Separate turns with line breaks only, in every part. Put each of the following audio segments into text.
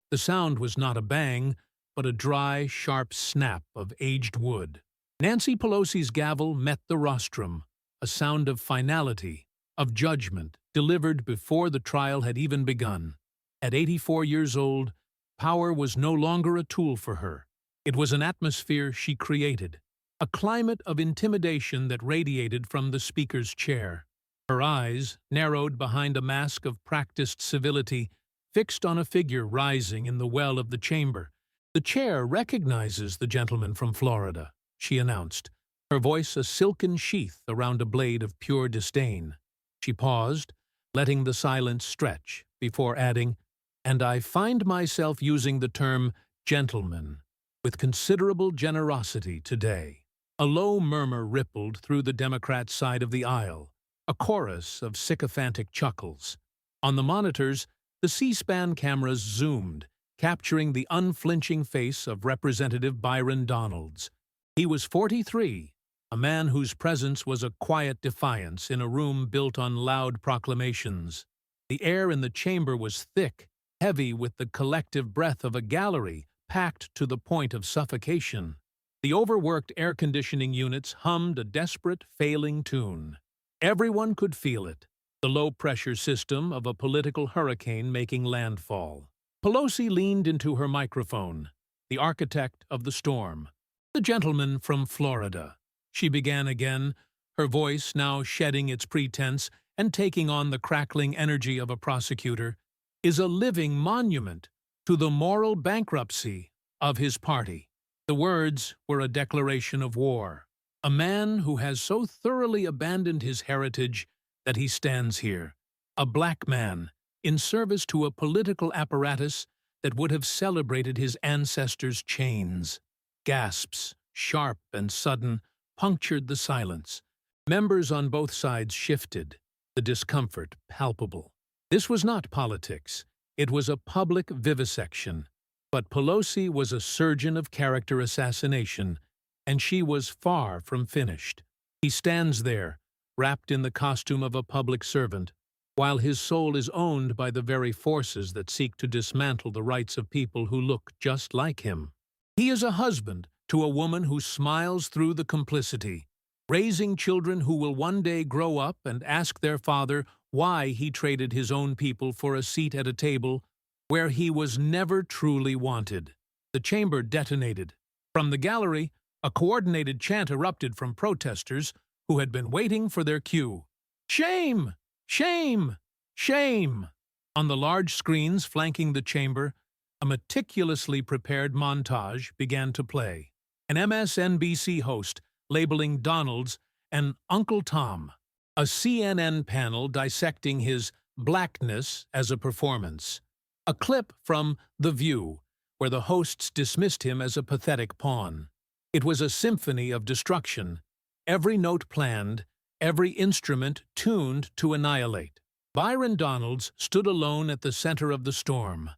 The sound was not a bang, but a dry, sharp snap of aged wood. Nancy Pelosi's gavel met the rostrum, a sound of finality, of judgment, delivered before the trial had even begun. At 84 years old, power was no longer a tool for her. It was an atmosphere she created, a climate of intimidation that radiated from the speaker's chair. Her eyes, narrowed behind a mask of practiced civility, fixed on a figure rising in the well of the chamber. "The chair recognizes the gentleman from Florida," she announced, her voice a silken sheath around a blade of pure disdain. She paused, letting the silence stretch, before adding, "And I find myself using the term gentleman with considerable generosity today." A low murmur rippled through the Democrat side of the aisle, a chorus of sycophantic chuckles. On the monitors, the C-SPAN cameras zoomed, capturing the unflinching face of Representative Byron Donalds. He was 43, a man whose presence was a quiet defiance in a room built on loud proclamations. The air in the chamber was thick, heavy with the collective breath of a gallery packed to the point of suffocation. The overworked air conditioning units hummed a desperate, failing tune. Everyone could feel it, the low-pressure system of a political hurricane making landfall. Pelosi leaned into her microphone, the architect of the storm. "The gentleman from Florida," she began again, her voice now shedding its pretense and taking on the crackling energy of a prosecutor, "is a living monument to the moral bankruptcy of his party." The words were a declaration of war. A man who has so thoroughly abandoned his heritage that he stands here, a black man, in service to a political apparatus that would have celebrated his ancestors' chains. Gasps, sharp and sudden, punctured the silence. Members on both sides shifted, the discomfort palpable. This was not politics. It was a public vivisection. But Pelosi was a surgeon of character assassination, and she was far from finished. He stands there, wrapped in the costume of a public servant, while his soul is owned by the very forces that seek to dismantle the rights of people who look just like him. He is a husband to a woman who smiles through the complicity, raising children who will one day grow up and ask their father why he traded his own people for a seat at a table where he was never truly wanted. The chamber detonated. From the gallery, a coordinated chant erupted from protesters who had been waiting for their cue. "Shame! Shame! Shame!" On the large screens flanking the chamber, a meticulously prepared montage began to play. An MSNBC host labeling Donalds an Uncle Tom. A CNN panel dissecting his blackness as a performance. A clip from The View, where the hosts dismissed him as a pathetic pawn. It was a symphony of destruction, every note planned, every instrument tuned to annihilate. Byron Donalds stood alone at the center of the storm,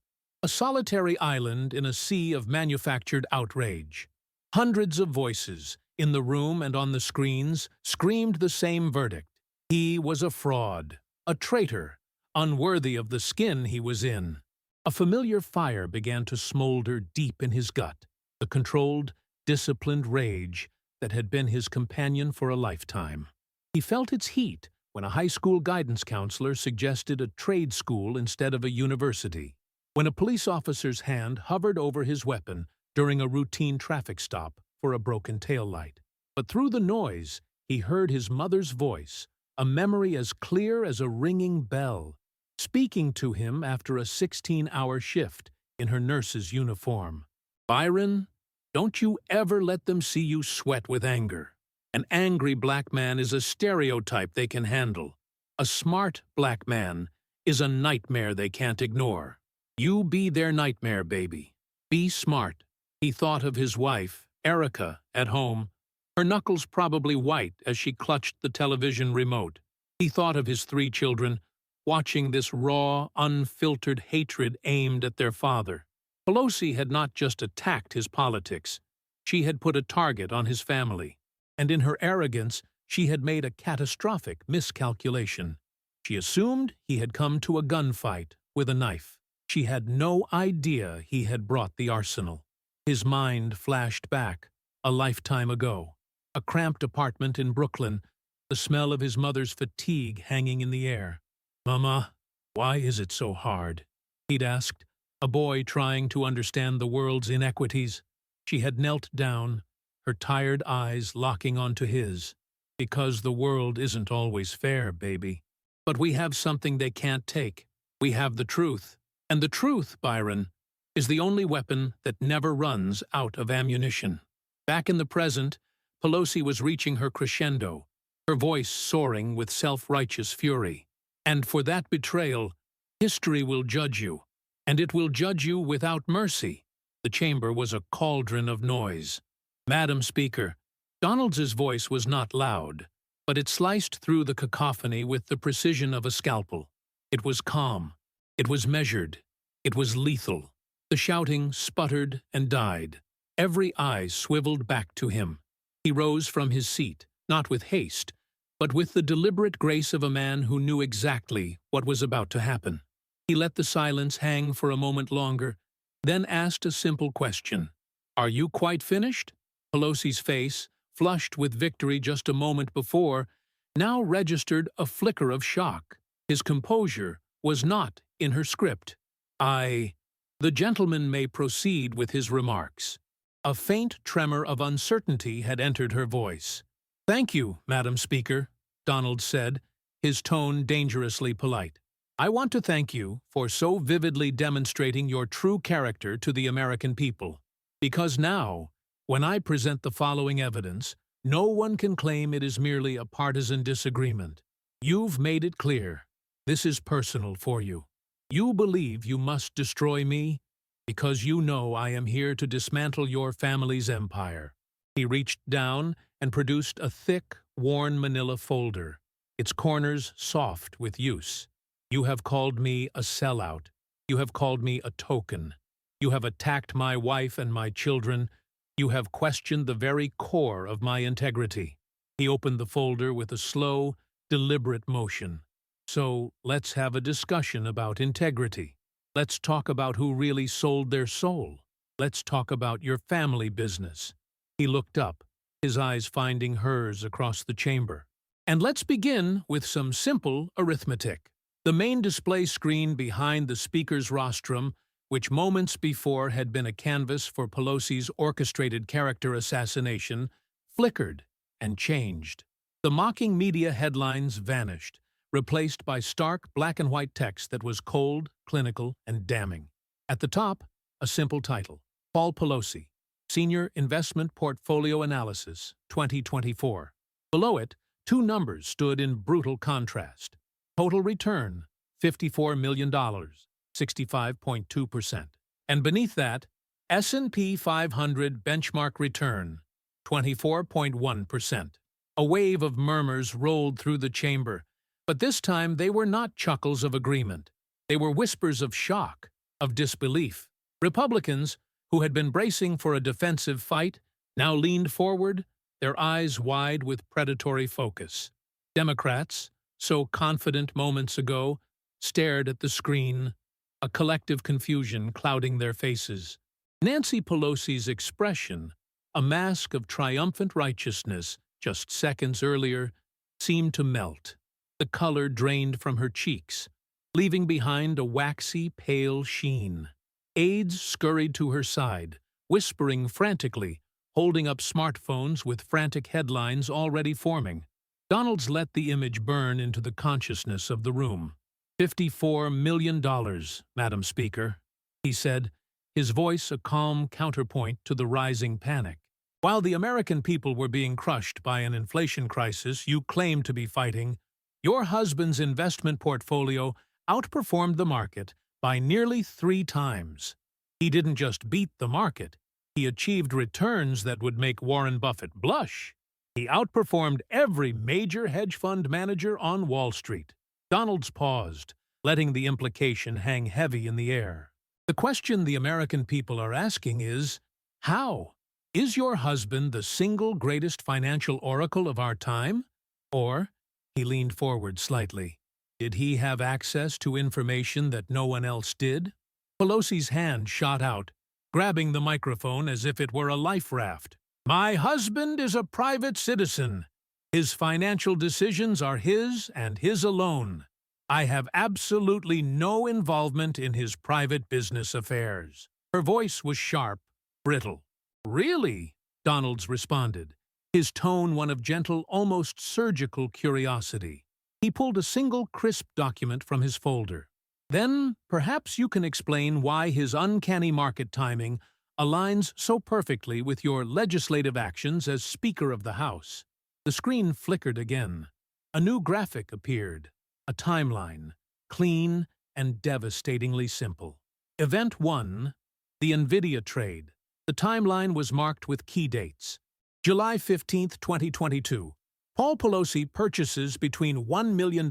a solitary island in a sea of manufactured outrage. Hundreds of voices, in the room and on the screens, screamed the same verdict. He was a fraud, a traitor, unworthy of the skin he was in. A familiar fire began to smolder deep in his gut, the controlled, disciplined rage that had been his companion for a lifetime. He felt its heat when a high school guidance counselor suggested a trade school instead of a university, when a police officer's hand hovered over his weapon during a routine traffic stop for a broken taillight. But through the noise, he heard his mother's voice, a memory as clear as a ringing bell, speaking to him after a 16-hour shift in her nurse's uniform. "Byron, don't you ever let them see you sweat with anger. An angry black man is a stereotype they can handle. A smart black man is a nightmare they can't ignore. You be their nightmare, baby. Be smart." He thought of his wife, Erica, at home, her knuckles probably white as she clutched the television remote. He thought of his 3 children, watching this raw, unfiltered hatred aimed at their father. Pelosi had not just attacked his politics. She had put a target on his family. And in her arrogance, she had made a catastrophic miscalculation. She assumed he had come to a gunfight with a knife. She had no idea he had brought the arsenal. His mind flashed back, a lifetime ago. A cramped apartment in Brooklyn, the smell of his mother's fatigue hanging in the air. "Mama, why is it so hard?" he'd asked, a boy trying to understand the world's inequities. She had knelt down, her tired eyes locking onto his. "Because the world isn't always fair, baby. But we have something they can't take. We have the truth. And the truth, Byron, is the only weapon that never runs out of ammunition." Back in the present, Pelosi was reaching her crescendo, her voice soaring with self-righteous fury. "And for that betrayal, history will judge you. And it will judge you without mercy." The chamber was a cauldron of noise. "Madam Speaker," Donald's voice was not loud, but it sliced through the cacophony with the precision of a scalpel. It was calm. It was measured. It was lethal. The shouting sputtered and died. Every eye swiveled back to him. He rose from his seat, not with haste, but with the deliberate grace of a man who knew exactly what was about to happen. He let the silence hang for a moment longer, then asked a simple question. "Are you quite finished?" Pelosi's face, flushed with victory just a moment before, now registered a flicker of shock. His composure was not in her script. The gentleman may proceed with his remarks." A faint tremor of uncertainty had entered her voice. "Thank you, Madam Speaker," Donald said, his tone dangerously polite. "I want to thank you for so vividly demonstrating your true character to the American people. Because now, when I present the following evidence, no one can claim it is merely a partisan disagreement. You've made it clear. This is personal for you. You believe you must destroy me because you know I am here to dismantle your family's empire." He reached down and produced a thick, worn manila folder, its corners soft with use. "You have called me a sellout. You have called me a token. You have attacked my wife and my children. You have questioned the very core of my integrity." He opened the folder with a slow, deliberate motion. "So let's have a discussion about integrity. Let's talk about who really sold their soul. Let's talk about your family business." He looked up, his eyes finding hers across the chamber. "And let's begin with some simple arithmetic." The main display screen behind the speaker's rostrum, which moments before had been a canvas for Pelosi's orchestrated character assassination, flickered and changed. The mocking media headlines vanished, replaced by stark black-and-white text that was cold, clinical, and damning. At the top, a simple title, Paul Pelosi, Senior Investment Portfolio Analysis, 2024. Below it, two numbers stood in brutal contrast. Total return, $54 million, 65.2%. And beneath that, S&P 500 benchmark return, 24.1%. A wave of murmurs rolled through the chamber, but this time they were not chuckles of agreement. They were whispers of shock, of disbelief. Republicans, who had been bracing for a defensive fight, now leaned forward, their eyes wide with predatory focus. Democrats, so confident moments ago, stared at the screen, a collective confusion clouding their faces. Nancy Pelosi's expression, a mask of triumphant righteousness just seconds earlier, seemed to melt. The color drained from her cheeks, leaving behind a waxy, pale sheen. Aides scurried to her side, whispering frantically, holding up smartphones with frantic headlines already forming. Donald's let the image burn into the consciousness of the room. $54 million, Madam Speaker, he said, his voice a calm counterpoint to the rising panic. While the American people were being crushed by an inflation crisis you claim to be fighting, your husband's investment portfolio outperformed the market by nearly 3 times. He didn't just beat the market, he achieved returns that would make Warren Buffett blush. He outperformed every major hedge fund manager on Wall Street. Donald's paused, letting the implication hang heavy in the air. The question the American people are asking is, how? Is your husband the single greatest financial oracle of our time? Or, he leaned forward slightly, did he have access to information that no one else did? Pelosi's hand shot out, grabbing the microphone as if it were a life raft. My husband is a private citizen. His financial decisions are his and his alone. I have absolutely no involvement in his private business affairs. Her voice was sharp, brittle. Really? Donald's responded, his tone one of gentle, almost surgical curiosity. He pulled a single crisp document from his folder. Then, perhaps you can explain why his uncanny market timing aligns so perfectly with your legislative actions as Speaker of the House. The screen flickered again. A new graphic appeared, a timeline, clean and devastatingly simple. Event 1, the NVIDIA trade. The timeline was marked with key dates. July 15, 2022. Paul Pelosi purchases between $1 million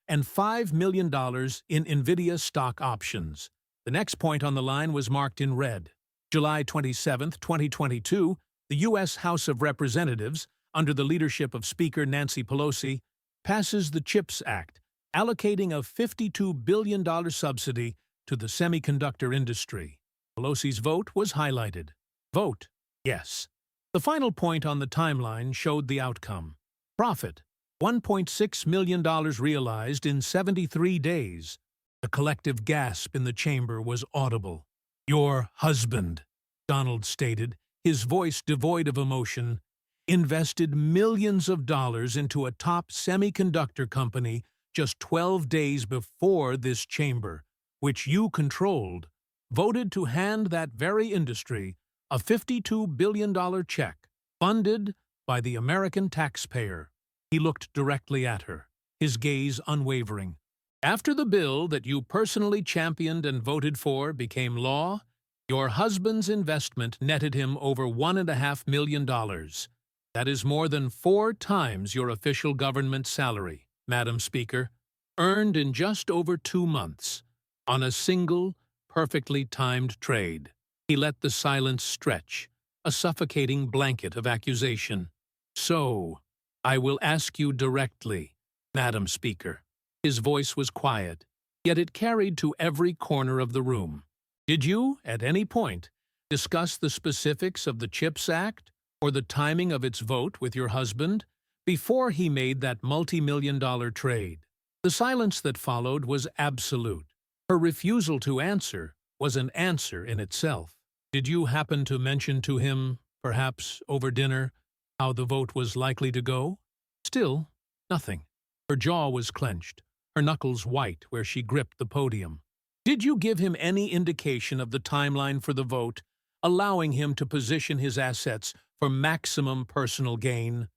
and $5 million in NVIDIA stock options. The next point on the line was marked in red. July 27, 2022, the U.S. House of Representatives, under the leadership of Speaker Nancy Pelosi, passes the CHIPS Act, allocating a $52 billion subsidy to the semiconductor industry. Pelosi's vote was highlighted. Vote, yes. The final point on the timeline showed the outcome. Profit, $1.6 million realized in 73 days. The collective gasp in the chamber was audible. Your husband, Donald stated, his voice devoid of emotion, invested millions of dollars into a top semiconductor company just 12 days before this chamber, which you controlled, voted to hand that very industry a $52 billion check, funded by the American taxpayer. He looked directly at her, his gaze unwavering. After the bill that you personally championed and voted for became law, your husband's investment netted him over $1.5 million. That is more than 4 times your official government salary, Madam Speaker, earned in just over 2 months, on a single, perfectly timed trade. He let the silence stretch, a suffocating blanket of accusation. So, I will ask you directly, Madam Speaker. His voice was quiet, yet it carried to every corner of the room. Did you, at any point, discuss the specifics of the CHIPS Act or the timing of its vote with your husband before he made that multi-million-dollar trade? The silence that followed was absolute. Her refusal to answer was an answer in itself. Did you happen to mention to him, perhaps over dinner, how the vote was likely to go? Still, nothing. Her jaw was clenched, her knuckles white where she gripped the podium. Did you give him any indication of the timeline for the vote, allowing him to position his assets for maximum personal gain?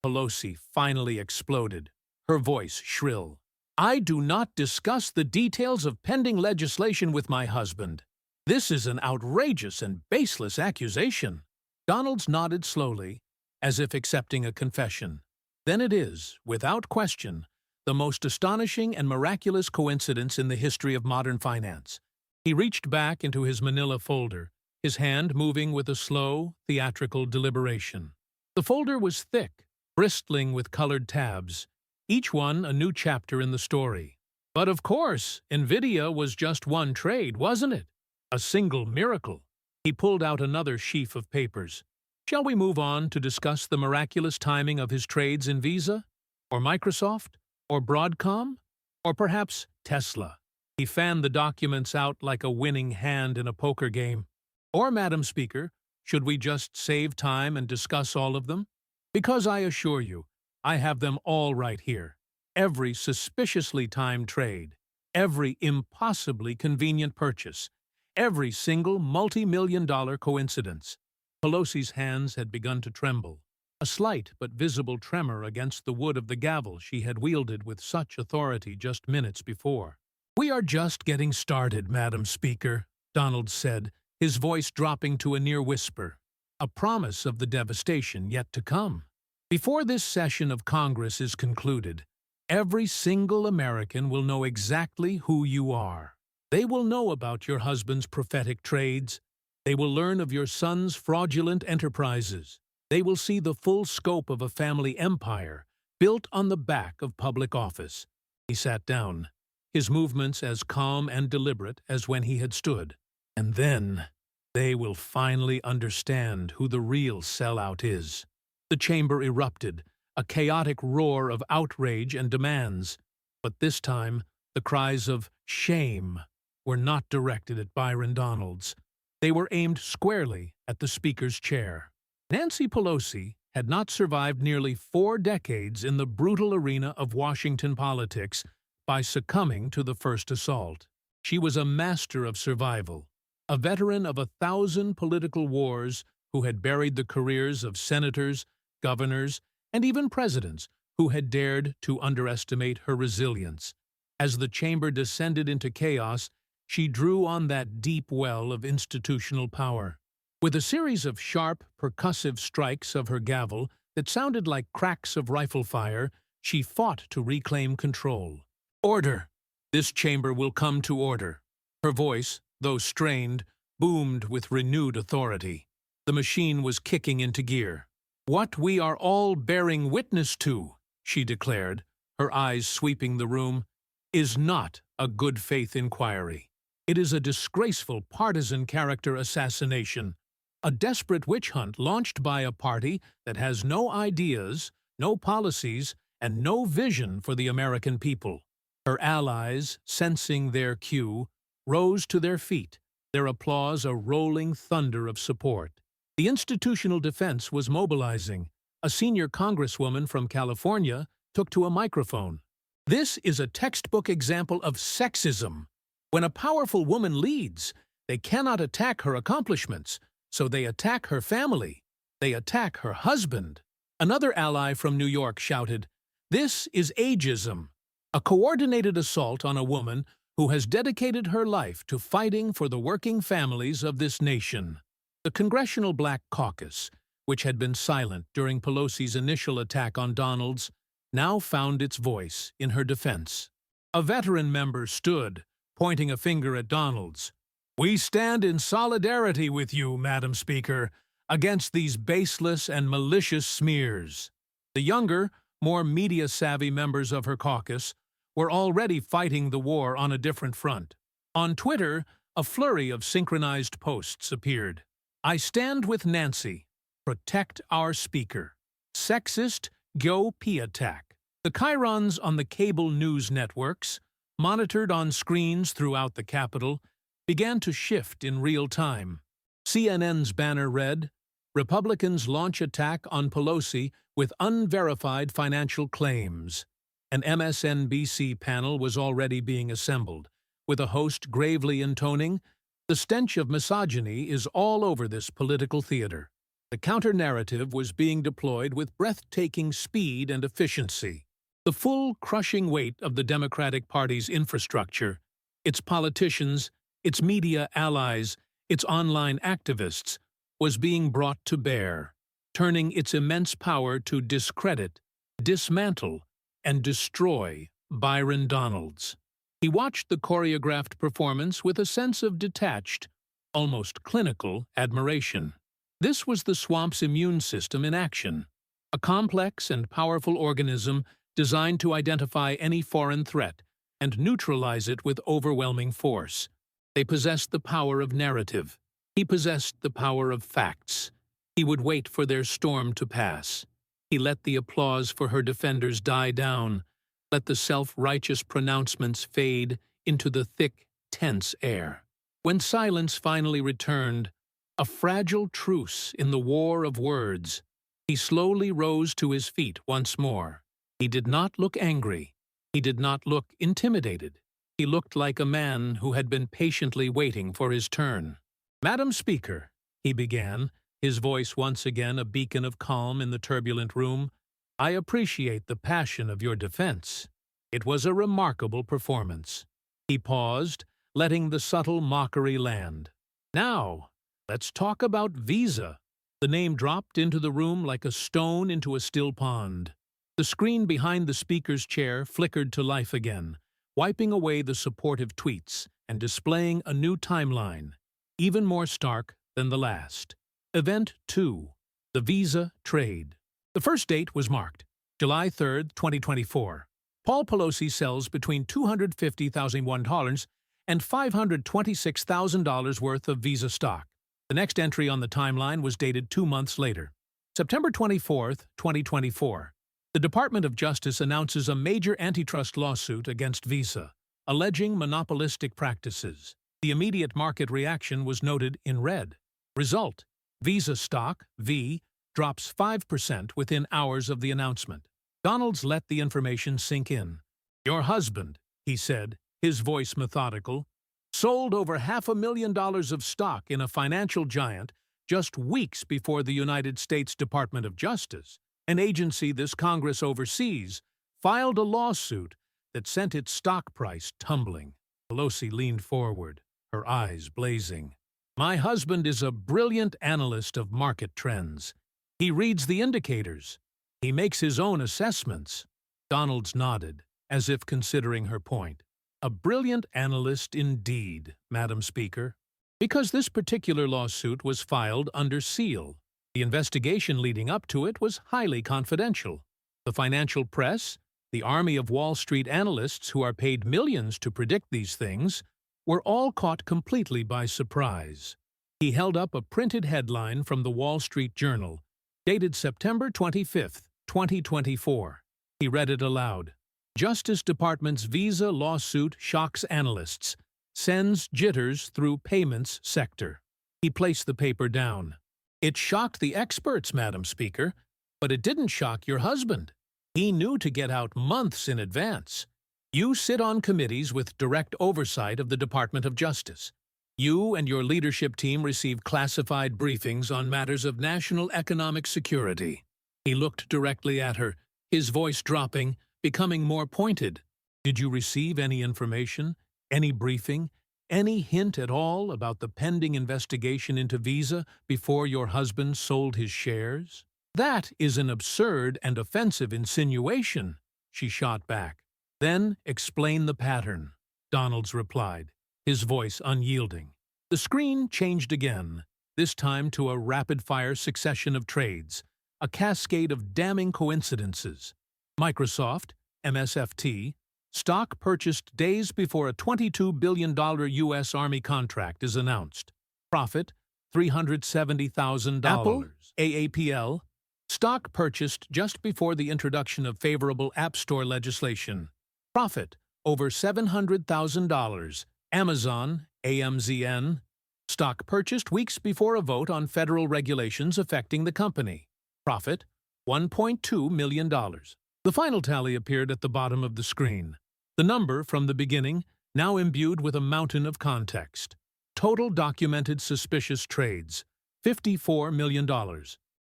Pelosi finally exploded, her voice shrill. I do not discuss the details of pending legislation with my husband. This is an outrageous and baseless accusation. Donald nodded slowly, as if accepting a confession. Then it is, without question, the most astonishing and miraculous coincidence in the history of modern finance. He reached back into his manila folder, his hand moving with a slow, theatrical deliberation. The folder was thick, bristling with colored tabs, each one a new chapter in the story. But of course, NVIDIA was just one trade, wasn't it? A single miracle. He pulled out another sheaf of papers. Shall we move on to discuss the miraculous timing of his trades in Visa? Or Microsoft? Or Broadcom? Or perhaps Tesla? He fanned the documents out like a winning hand in a poker game. Or, Madam Speaker, should we just save time and discuss all of them? Because I assure you, I have them all right here. Every suspiciously timed trade, every impossibly convenient purchase, every single multi-million-dollar coincidence. Pelosi's hands had begun to tremble, a slight but visible tremor against the wood of the gavel she had wielded with such authority just minutes before. We are just getting started, Madam Speaker, Donald said, his voice dropping to a near whisper, a promise of the devastation yet to come. Before this session of Congress is concluded, every single American will know exactly who you are. They will know about your husband's prophetic trades. They will learn of your son's fraudulent enterprises. They will see the full scope of a family empire built on the back of public office. He sat down, his movements as calm and deliberate as when he had stood. And then they will finally understand who the real sellout is. The chamber erupted, a chaotic roar of outrage and demands. But this time, the cries of "shame" were not directed at Byron Donalds. They were aimed squarely at the Speaker's chair. Nancy Pelosi had not survived nearly 4 decades in the brutal arena of Washington politics by succumbing to the first assault. She was a master of survival, a veteran of 1,000 political wars who had buried the careers of senators, governors, and even presidents who had dared to underestimate her resilience. As the chamber descended into chaos, she drew on that deep well of institutional power. With a series of sharp, percussive strikes of her gavel that sounded like cracks of rifle fire, she fought to reclaim control. "Order! This chamber will come to order." Her voice, though strained, boomed with renewed authority. The machine was kicking into gear. "What we are all bearing witness to," she declared, her eyes sweeping the room, "is not a good-faith inquiry. It is a disgraceful partisan character assassination, a desperate witch hunt launched by a party that has no ideas, no policies, and no vision for the American people." Her allies, sensing their cue, rose to their feet, their applause a rolling thunder of support. The institutional defense was mobilizing. A senior congresswoman from California took to a microphone. "This is a textbook example of sexism. When a powerful woman leads, they cannot attack her accomplishments, so they attack her family. They attack her husband." Another ally from New York shouted, "This is ageism, a coordinated assault on a woman who has dedicated her life to fighting for the working families of this nation." The Congressional Black Caucus, which had been silent during Pelosi's initial attack on Donalds, now found its voice in her defense. A veteran member stood, pointing a finger at Donalds. "We stand in solidarity with you, Madam Speaker, against these baseless and malicious smears." The younger, more media-savvy members of her caucus were already fighting the war on a different front. On Twitter, a flurry of synchronized posts appeared. "I stand with Nancy. Protect our Speaker. Sexist GOP attack." The chyrons on the cable news networks, monitored on screens throughout the Capitol, began to shift in real time. CNN's banner read, "Republicans launch attack on Pelosi with unverified financial claims." An MSNBC panel was already being assembled, with a host gravely intoning, "The stench of misogyny is all over this political theater." The counter-narrative was being deployed with breathtaking speed and efficiency. The full, crushing weight of the Democratic Party's infrastructure, its politicians, its media allies, its online activists, was being brought to bear, turning its immense power to discredit, dismantle, and destroy Byron Donalds. He watched the choreographed performance with a sense of detached, almost clinical admiration. This was the swamp's immune system in action, a complex and powerful organism designed to identify any foreign threat and neutralize it with overwhelming force. They possessed the power of narrative. He possessed the power of facts. He would wait for their storm to pass. He let the applause for her defenders die down, let the self-righteous pronouncements fade into the thick, tense air. When silence finally returned, a fragile truce in the war of words, he slowly rose to his feet once more. He did not look angry. He did not look intimidated. He looked like a man who had been patiently waiting for his turn. "Madam Speaker," he began, his voice once again a beacon of calm in the turbulent room, "I appreciate the passion of your defense. It was a remarkable performance." He paused, letting the subtle mockery land. "Now, let's talk about Visa." The name dropped into the room like a stone into a still pond. The screen behind the Speaker's chair flickered to life again, wiping away the supportive tweets and displaying a new timeline, even more stark than the last. Event 2. The Visa Trade. The first date was marked, July 3, 2024. Paul Pelosi sells between $250,001 and $526,000 worth of Visa stock. The next entry on the timeline was dated 2 months later. September 24, 2024. The Department of Justice announces a major antitrust lawsuit against Visa, alleging monopolistic practices. The immediate market reaction was noted in red. Result: Visa stock, V, drops 5% within hours of the announcement. Donald's let the information sink in. "Your husband," he said, his voice methodical, "sold over $500,000 of stock in a financial giant just weeks before the United States Department of Justice, an agency this Congress oversees, filed a lawsuit that sent its stock price tumbling." Pelosi leaned forward, her eyes blazing. "My husband is a brilliant analyst of market trends. He reads the indicators. He makes his own assessments." Donald's nodded, as if considering her point. "A brilliant analyst indeed, Madam Speaker." Because this particular lawsuit was filed under seal. The investigation leading up to it was highly confidential. The financial press, the army of Wall Street analysts who are paid millions to predict these things, were all caught completely by surprise. He held up a printed headline from the Wall Street Journal, dated September 25, 2024. He read it aloud. "Justice Department's Visa lawsuit shocks analysts, sends jitters through payments sector." He placed the paper down. "It shocked the experts, Madam Speaker, but it didn't shock your husband. He knew to get out months in advance. You sit on committees with direct oversight of the Department of Justice. You and your leadership team receive classified briefings on matters of national economic security." He looked directly at her, his voice dropping, becoming more pointed. "Did you receive any information, any briefing, any hint at all about the pending investigation into Visa before your husband sold his shares?" "That is an absurd and offensive insinuation," she shot back. "Then explain the pattern," Donald's replied, his voice unyielding. The screen changed again, this time to a rapid-fire succession of trades, a cascade of damning coincidences. Microsoft, MSFT, stock purchased days before a $22 billion U.S. Army contract is announced. Profit, $370,000. Apple, AAPL, stock purchased just before the introduction of favorable App Store legislation. Profit, over $700,000. Amazon, AMZN, stock purchased weeks before a vote on federal regulations affecting the company. Profit, $1.2 million. The final tally appeared at the bottom of the screen. The number from the beginning, now imbued with a mountain of context. Total documented suspicious trades, $54 million.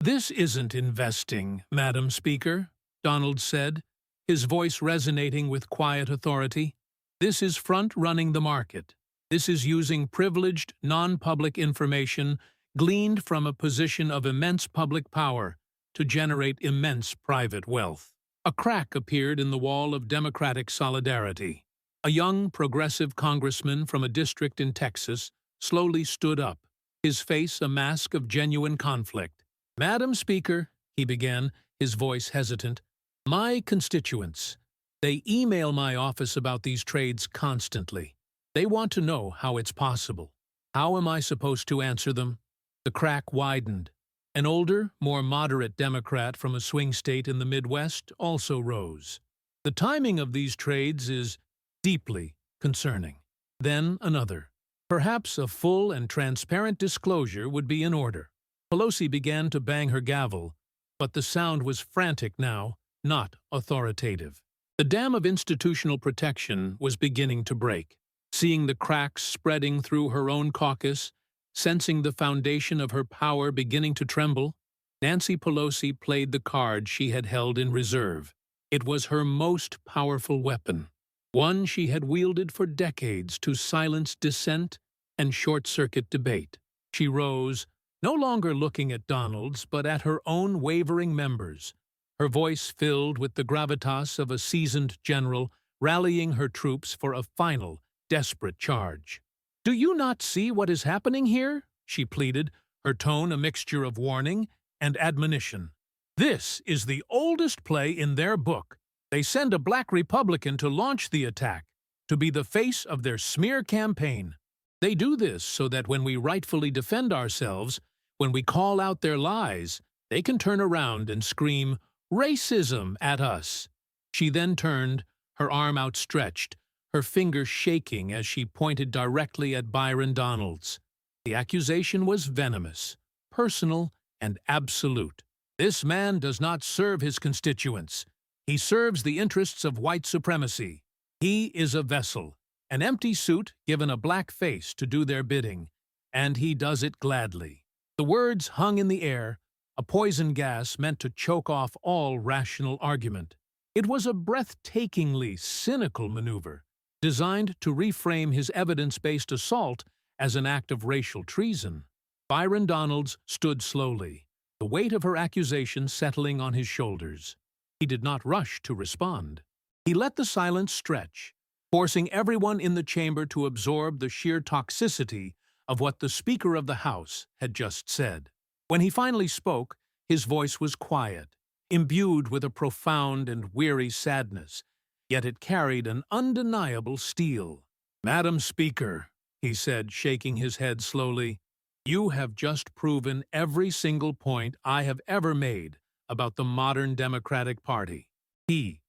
"This isn't investing, Madam Speaker," Donald said, his voice resonating with quiet authority. "This is front-running the market. This is using privileged, non-public information gleaned from a position of immense public power to generate immense private wealth." A crack appeared in the wall of Democratic solidarity. A young, progressive congressman from a district in Texas slowly stood up, his face a mask of genuine conflict. "Madam Speaker," he began, his voice hesitant, "my constituents, they email my office about these trades constantly. They want to know how it's possible. How am I supposed to answer them?" The crack widened. An older, more moderate Democrat from a swing state in the Midwest also rose. "The timing of these trades is deeply concerning." Then another. Perhaps a full and transparent disclosure would be in order. Pelosi began to bang her gavel, but the sound was frantic now, not authoritative. The dam of institutional protection was beginning to break. Seeing the cracks spreading through her own caucus, sensing the foundation of her power beginning to tremble, Nancy Pelosi played the card she had held in reserve. It was her most powerful weapon, one she had wielded for decades to silence dissent and short-circuit debate. She rose, no longer looking at Donald's, but at her own wavering members, her voice filled with the gravitas of a seasoned general rallying her troops for a final, desperate charge. "Do you not see what is happening here?" she pleaded, her tone a mixture of warning and admonition. "This is the oldest play in their book. They send a black Republican to launch the attack, to be the face of their smear campaign. They do this so that when we rightfully defend ourselves, when we call out their lies, they can turn around and scream, "Racism!" at us. She then turned, her arm outstretched, her finger shaking as she pointed directly at Byron Donalds. The accusation was venomous, personal, and absolute. This man does not serve his constituents. He serves the interests of white supremacy. He is a vessel, an empty suit given a black face to do their bidding, and he does it gladly. The words hung in the air, a poison gas meant to choke off all rational argument. It was a breathtakingly cynical maneuver, designed to reframe his evidence-based assault as an act of racial treason. Byron Donalds stood slowly, the weight of her accusation settling on his shoulders. He did not rush to respond. He let the silence stretch, forcing everyone in the chamber to absorb the sheer toxicity of what the Speaker of the House had just said. When he finally spoke, his voice was quiet, imbued with a profound and weary sadness, yet it carried an undeniable steel. "Madam Speaker," he said, shaking his head slowly, "you have just proven every single point I have ever made about the modern Democratic Party." He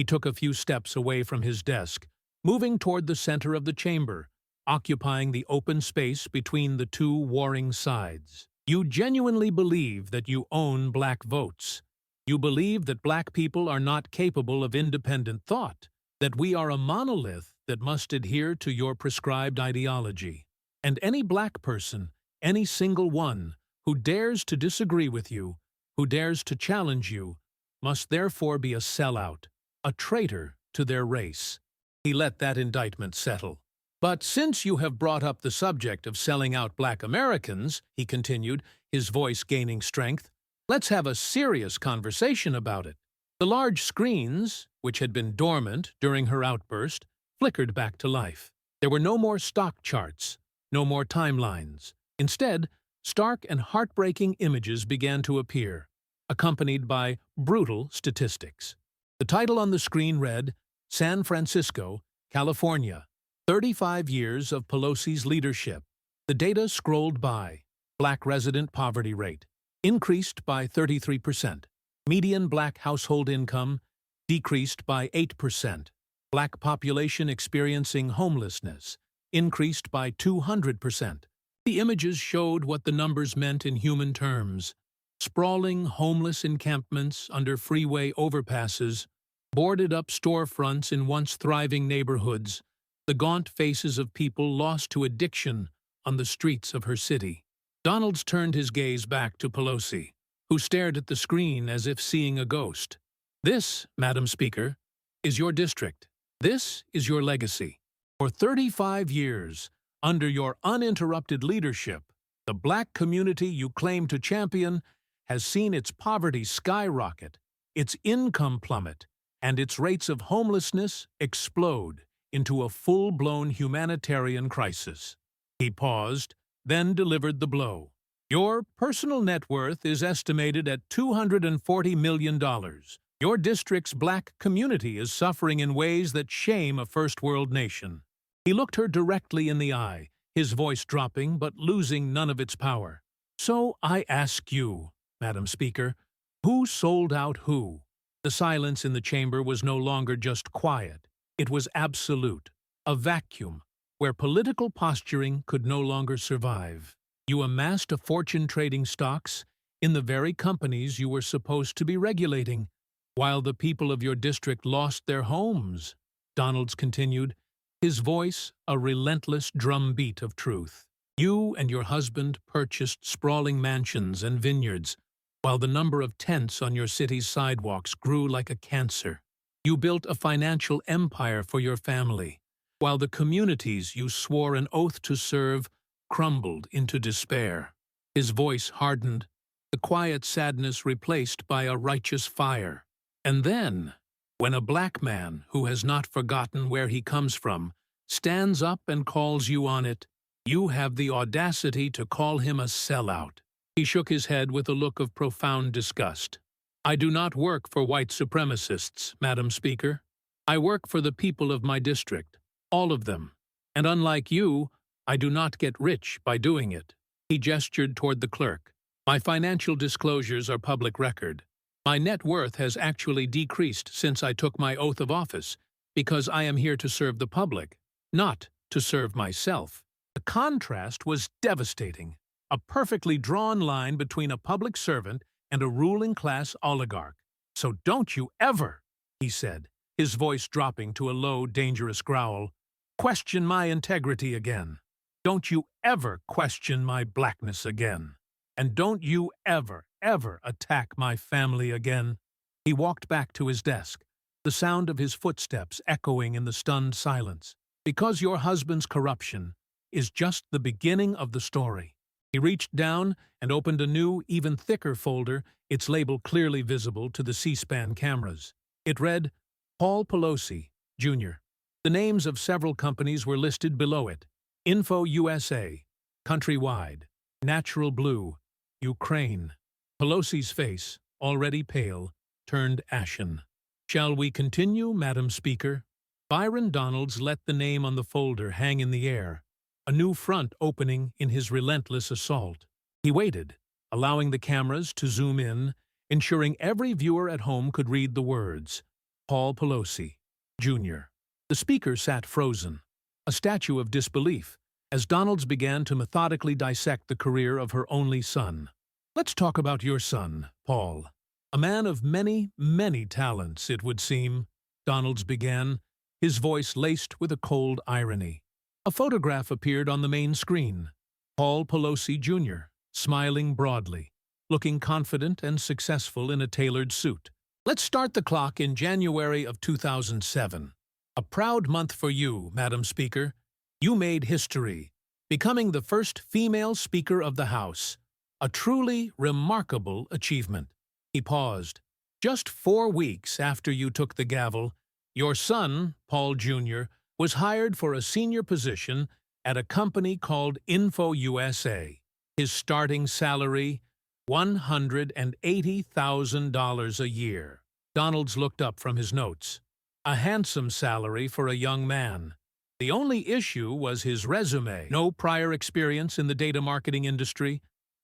took a few steps away from his desk, moving toward the center of the chamber, occupying the open space between the two warring sides. "You genuinely believe that you own black votes. You believe that black people are not capable of independent thought, that we are a monolith that must adhere to your prescribed ideology. And any black person, any single one, who dares to disagree with you, who dares to challenge you, must therefore be a sellout, a traitor to their race." He let that indictment settle. "But since you have brought up the subject of selling out black Americans," he continued, his voice gaining strength, "let's have a serious conversation about it." The large screens, which had been dormant during her outburst, flickered back to life. There were no more stock charts, no more timelines. Instead, stark and heartbreaking images began to appear, accompanied by brutal statistics. The title on the screen read, "San Francisco, California, 35 years of Pelosi's leadership." The data scrolled by. Black resident poverty rate increased by 33%. Median black household income decreased by 8%. Black population experiencing homelessness increased by 200%. The images showed what the numbers meant in human terms. Sprawling homeless encampments under freeway overpasses, boarded-up storefronts in once thriving neighborhoods, the gaunt faces of people lost to addiction on the streets of her city. Donalds turned his gaze back to Pelosi, who stared at the screen as if seeing a ghost. "This, Madam Speaker, is your district. This is your legacy. For 35 years, under your uninterrupted leadership, the black community you claim to champion has seen its poverty skyrocket, its income plummet, and its rates of homelessness explode into a full-blown humanitarian crisis." He paused, then delivered the blow. "Your personal net worth is estimated at $240 million. Your district's black community is suffering in ways that shame a first-world nation." He looked her directly in the eye, his voice dropping but losing none of its power. "So I ask you, Madam Speaker, who sold out who?" The silence in the chamber was no longer just quiet. It was absolute, a vacuum, where political posturing could no longer survive. "You amassed a fortune trading stocks in the very companies you were supposed to be regulating, while the people of your district lost their homes," Donalds continued, his voice a relentless drumbeat of truth. "You and your husband purchased sprawling mansions and vineyards, while the number of tents on your city's sidewalks grew like a cancer. You built a financial empire for your family, while the communities you swore an oath to serve crumbled into despair." His voice hardened, the quiet sadness replaced by a righteous fire. "And then, when a black man who has not forgotten where he comes from stands up and calls you on it, you have the audacity to call him a sellout." He shook his head with a look of profound disgust. I do not work for white supremacists, Madam Speaker. I work for the people of my district, all of them. And unlike you, I do not get rich by doing it. He gestured toward the clerk. My financial disclosures are public record. My net worth has actually decreased since I took my oath of office, because I am here to serve the public, not to serve myself. The contrast was devastating. A perfectly drawn line between a public servant and a ruling-class oligarch. So don't you ever, he said, his voice dropping to a low, dangerous growl, question my integrity again. Don't you ever question my blackness again. And don't you ever attack my family again. He walked back to his desk, the sound of his footsteps echoing in the stunned silence. Because your husband's corruption is just the beginning of the story. He reached down and opened a new, even thicker folder, its label clearly visible to the C-SPAN cameras. It read, Paul Pelosi, Jr. The names of several companies were listed below it. Info USA, Countrywide, Natural Blue, Ukraine. Pelosi's face, already pale, turned ashen. Shall we continue, Madam Speaker? Byron Donalds let the name on the folder hang in the air, a new front opening in his relentless assault. He waited, allowing the cameras to zoom in, ensuring every viewer at home could read the words, Paul Pelosi, Jr. The speaker sat frozen, a statue of disbelief, as Donalds began to methodically dissect the career of her only son. Let's talk about your son, Paul. A man of many, many talents, it would seem, Donalds began, his voice laced with a cold irony. A photograph appeared on the main screen. Paul Pelosi, Jr., smiling broadly, looking confident and successful in a tailored suit. Let's start the clock in January of 2007. A proud month for you, Madam Speaker. You made history, becoming the first female Speaker of the House. A truly remarkable achievement. He paused. Just 4 weeks after you took the gavel, your son, Paul Jr., was hired for a senior position at a company called Info USA. His starting salary, $180,000 a year. Donalds looked up from his notes. A handsome salary for a young man. The only issue was his resume. No prior experience in the data marketing industry,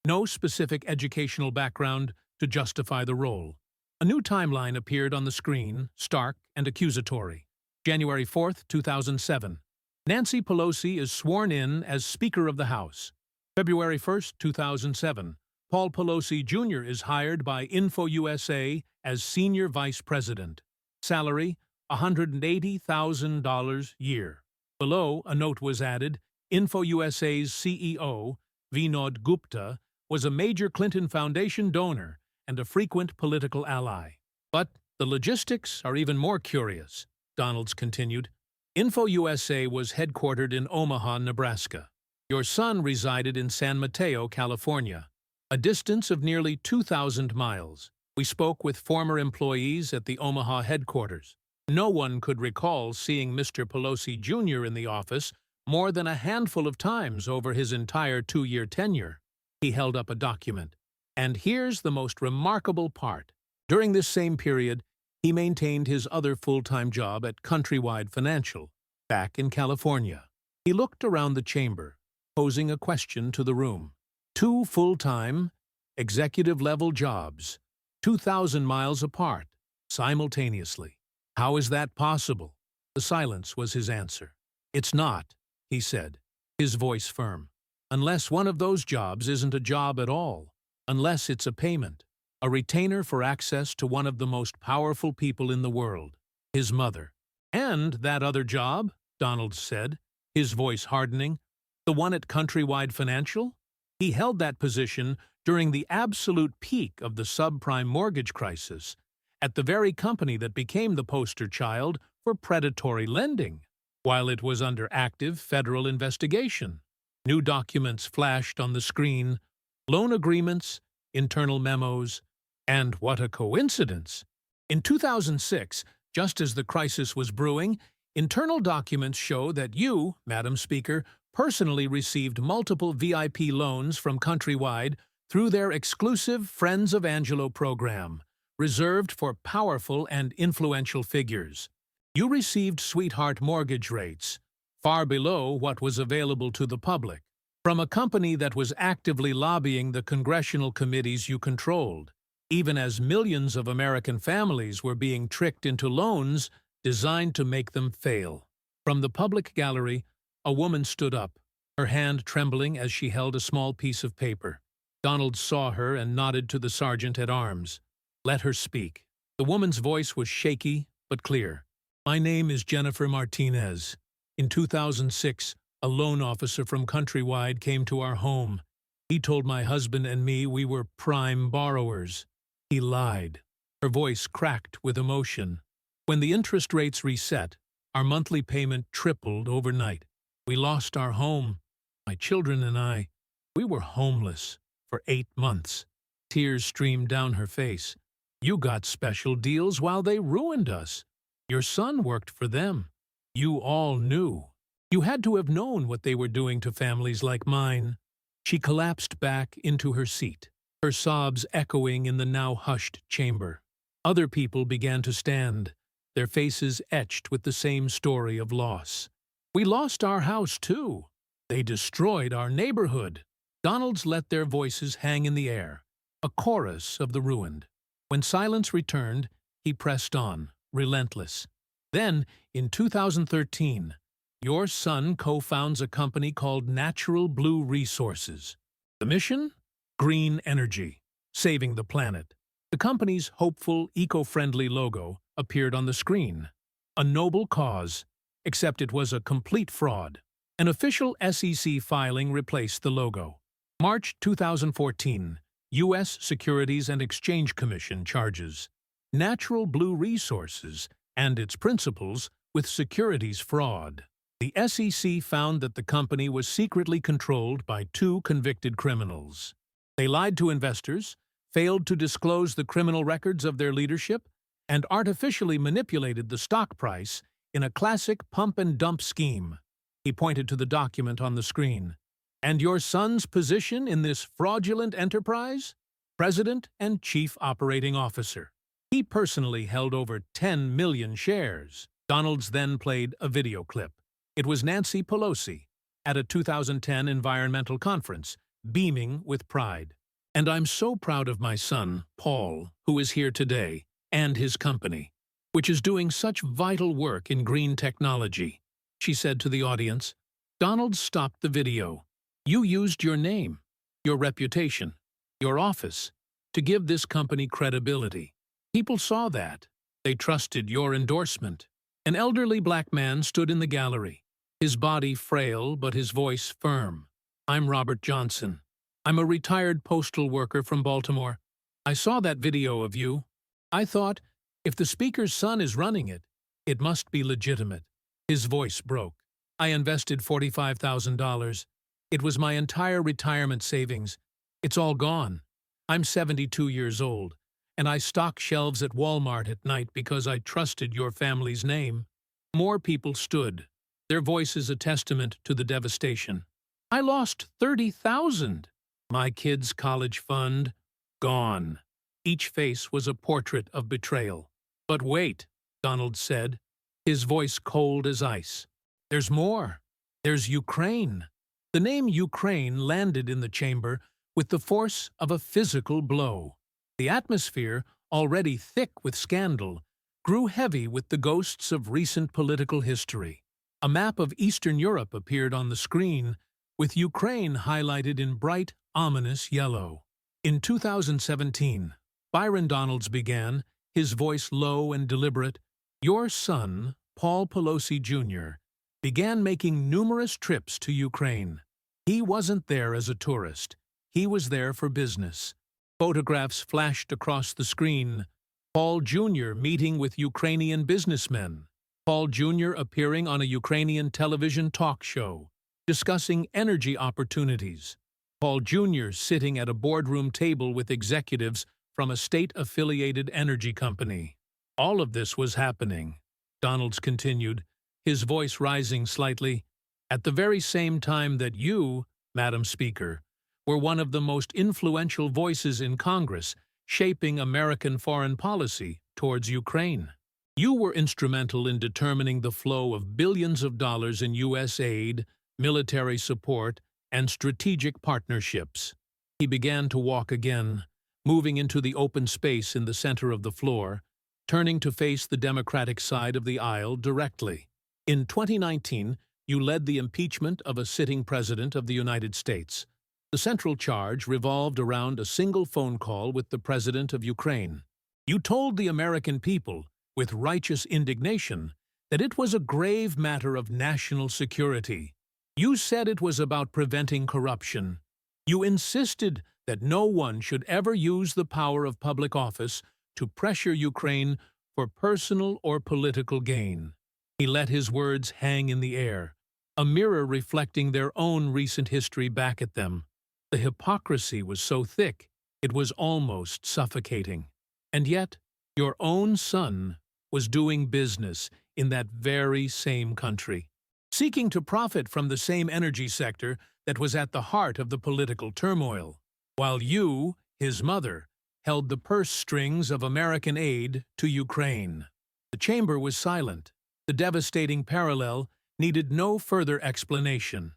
no specific educational background to justify the role. A new timeline appeared on the screen, stark and accusatory. January 4th, 2007. Nancy Pelosi is sworn in as Speaker of the House. February 1st, 2007. Paul Pelosi, Jr. is hired by Info USA as Senior Vice President. Salary, $180,000 a year. Below, a note was added. Info USA's CEO, Vinod Gupta, was a major Clinton Foundation donor and a frequent political ally. But the logistics are even more curious, Donalds continued. Info USA was headquartered in Omaha, Nebraska. Your son resided in San Mateo, California, a distance of nearly 2,000 miles. We spoke with former employees at the Omaha headquarters. No one could recall seeing Mr. Pelosi Jr. in the office more than a handful of times over his entire 2-year tenure. He held up a document. And here's the most remarkable part. During this same period, he maintained his other full-time job at Countrywide Financial, back in California. He looked around the chamber, posing a question to the room. 2 full-time, executive-level jobs, 2,000 miles apart, simultaneously. How is that possible? The silence was his answer. It's not, he said, his voice firm. Unless one of those jobs isn't a job at all. Unless it's a payment. A retainer for access to one of the most powerful people in the world. His mother. And that other job, Donalds said, his voice hardening. The one at Countrywide Financial? He held that position during the absolute peak of the subprime mortgage crisis, at the very company that became the poster child for predatory lending, while it was under active federal investigation. New documents flashed on the screen, loan agreements, internal memos, and what a coincidence! In 2006, just as the crisis was brewing, internal documents show that you, Madam Speaker, personally received multiple VIP loans from Countrywide through their exclusive Friends of Angelo program, reserved for powerful and influential figures. You received sweetheart mortgage rates, far below what was available to the public, from a company that was actively lobbying the congressional committees you controlled, even as millions of American families were being tricked into loans designed to make them fail. From the public gallery, a woman stood up, her hand trembling as she held a small piece of paper. Donald saw her and nodded to the sergeant at arms. Let her speak. The woman's voice was shaky but clear. My name is Jennifer Martinez. In 2006, a loan officer from Countrywide came to our home. He told my husband and me we were prime borrowers. He lied. Her voice cracked with emotion. When the interest rates reset, our monthly payment tripled overnight. We lost our home. My children and I, we were homeless for 8 months. Tears streamed down her face. You got special deals while they ruined us. Your son worked for them. You all knew. You had to have known what they were doing to families like mine. She collapsed back into her seat, her sobs echoing in the now hushed chamber. Other people began to stand, their faces etched with the same story of loss. We lost our house, too. They destroyed our neighborhood. Donald's let their voices hang in the air, a chorus of the ruined. When silence returned, he pressed on, relentless. Then, in 2013, your son co-founds a company called Natural Blue Resources. The mission? Green energy, saving the planet. The company's hopeful, eco-friendly logo appeared on the screen. A noble cause, except it was a complete fraud. An official SEC filing replaced the logo. March 2014, U.S. Securities and Exchange Commission charges Natural Blue Resources and its principals with securities fraud. The SEC found that the company was secretly controlled by 2 convicted criminals. They lied to investors, failed to disclose the criminal records of their leadership, and artificially manipulated the stock price in a classic pump-and-dump scheme. He pointed to the document on the screen. And your son's position in this fraudulent enterprise? President and Chief Operating Officer. He personally held over 10 million shares. Donald's then played a video clip. It was Nancy Pelosi at a 2010 environmental conference, beaming with pride. And I'm so proud of my son, Paul, who is here today, and his company, which is doing such vital work in green technology, she said to the audience. Donald stopped the video. You used your name, your reputation, your office, to give this company credibility. People saw that. They trusted your endorsement. An elderly black man stood in the gallery, his body frail but his voice firm. I'm Robert Johnson. I'm a retired postal worker from Baltimore. I saw that video of you. I thought, if the speaker's son is running it, it must be legitimate. His voice broke. I invested $45,000. It was my entire retirement savings. It's all gone. I'm 72 years old, and I stock shelves at Walmart at night because I trusted your family's name. More people stood, their voices a testament to the devastation. I lost $30,000. My kids' college fund, gone. Each face was a portrait of betrayal. But wait, Donald said, his voice cold as ice. There's more. There's Ukraine. The name Ukraine landed in the chamber with the force of a physical blow. The atmosphere, already thick with scandal, grew heavy with the ghosts of recent political history. A map of Eastern Europe appeared on the screen, with Ukraine highlighted in bright, ominous yellow. In 2017, Byron Donalds began, his voice low and deliberate. Your son, Paul Pelosi Jr., began making numerous trips to Ukraine. He wasn't there as a tourist. He was there for business. Photographs flashed across the screen. Paul Jr. meeting with Ukrainian businessmen. Paul Jr. appearing on a Ukrainian television talk show, discussing energy opportunities. Paul Jr. sitting at a boardroom table with executives from a state-affiliated energy company. All of this was happening, Donalds continued, his voice rising slightly, at the very same time that you, Madam Speaker, were one of the most influential voices in Congress shaping American foreign policy towards Ukraine. You were instrumental in determining the flow of billions of dollars in U.S. aid, military support, and strategic partnerships. He began to walk again, moving into the open space in the center of the floor, turning to face the Democratic side of the aisle directly. In 2019, you led the impeachment of a sitting president of the United States. The central charge revolved around a single phone call with the president of Ukraine. You told the American people, with righteous indignation, that it was a grave matter of national security. You said it was about preventing corruption. You insisted that no one should ever use the power of public office to pressure Ukraine for personal or political gain. He let his words hang in the air, a mirror reflecting their own recent history back at them. The hypocrisy was so thick, it was almost suffocating. And yet, your own son was doing business in that very same country, seeking to profit from the same energy sector that was at the heart of the political turmoil, while you, his mother, held the purse strings of American aid to Ukraine. The chamber was silent. The devastating parallel needed no further explanation.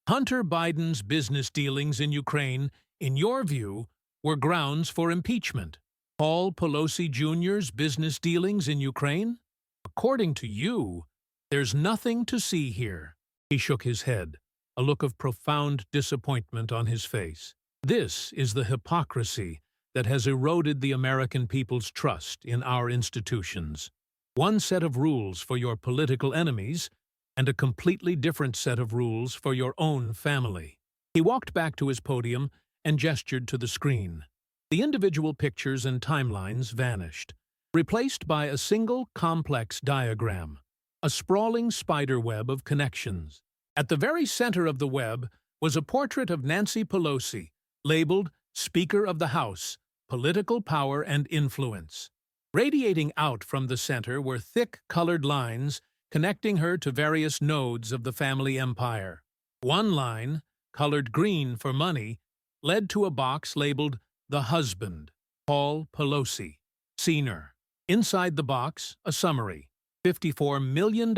Hunter Biden's business dealings in Ukraine, in your view, were grounds for impeachment. Paul Pelosi Jr.'s business dealings in Ukraine? According to you, there's nothing to see here. He shook his head, a look of profound disappointment on his face. This is the hypocrisy that has eroded the American people's trust in our institutions. One set of rules for your political enemies, and a completely different set of rules for your own family. He walked back to his podium and gestured to the screen. The individual pictures and timelines vanished, replaced by a single complex diagram, a sprawling spider web of connections. At the very center of the web was a portrait of Nancy Pelosi, labeled Speaker of the House, Political Power and Influence. Radiating out from the center were thick colored lines connecting her to various nodes of the family empire. One line, colored green for money, led to a box labeled The Husband, Paul Pelosi, Sr. Inside the box, a summary, $54 million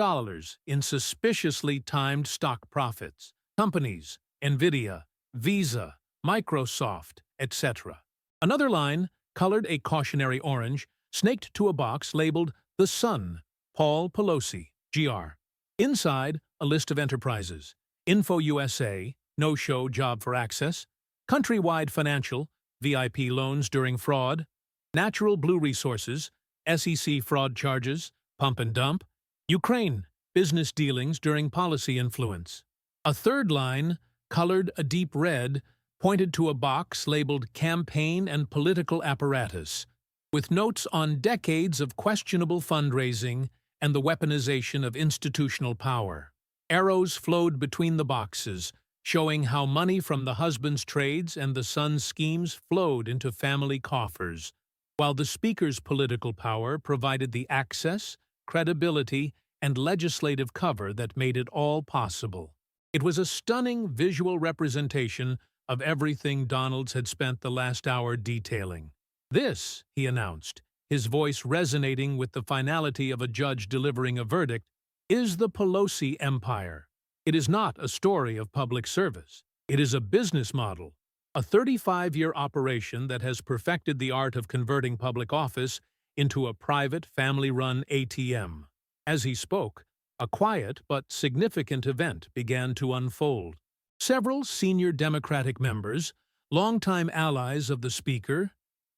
in suspiciously timed stock profits, companies, Nvidia, Visa, Microsoft, etc. Another line, colored a cautionary orange, snaked to a box labeled The Son, Paul Pelosi, Gr. Inside, a list of enterprises, Info USA, no-show job for access, Countrywide Financial, VIP loans during fraud, Natural Blue Resources, SEC fraud charges, pump and dump, Ukraine, business dealings during policy influence. A third line, colored a deep red, pointed to a box labeled Campaign and Political Apparatus, with notes on decades of questionable fundraising and the weaponization of institutional power. Arrows flowed between the boxes, showing how money from the husband's trades and the son's schemes flowed into family coffers, while the speaker's political power provided the access, credibility, and legislative cover that made it all possible. It was a stunning visual representation of everything Donalds had spent the last hour detailing. This, he announced, his voice resonating with the finality of a judge delivering a verdict, is the Pelosi empire. It is not a story of public service. It is a business model, a 35-year operation that has perfected the art of converting public office into a private, family-run ATM. As he spoke, a quiet but significant event began to unfold. Several senior Democratic members, longtime allies of the Speaker,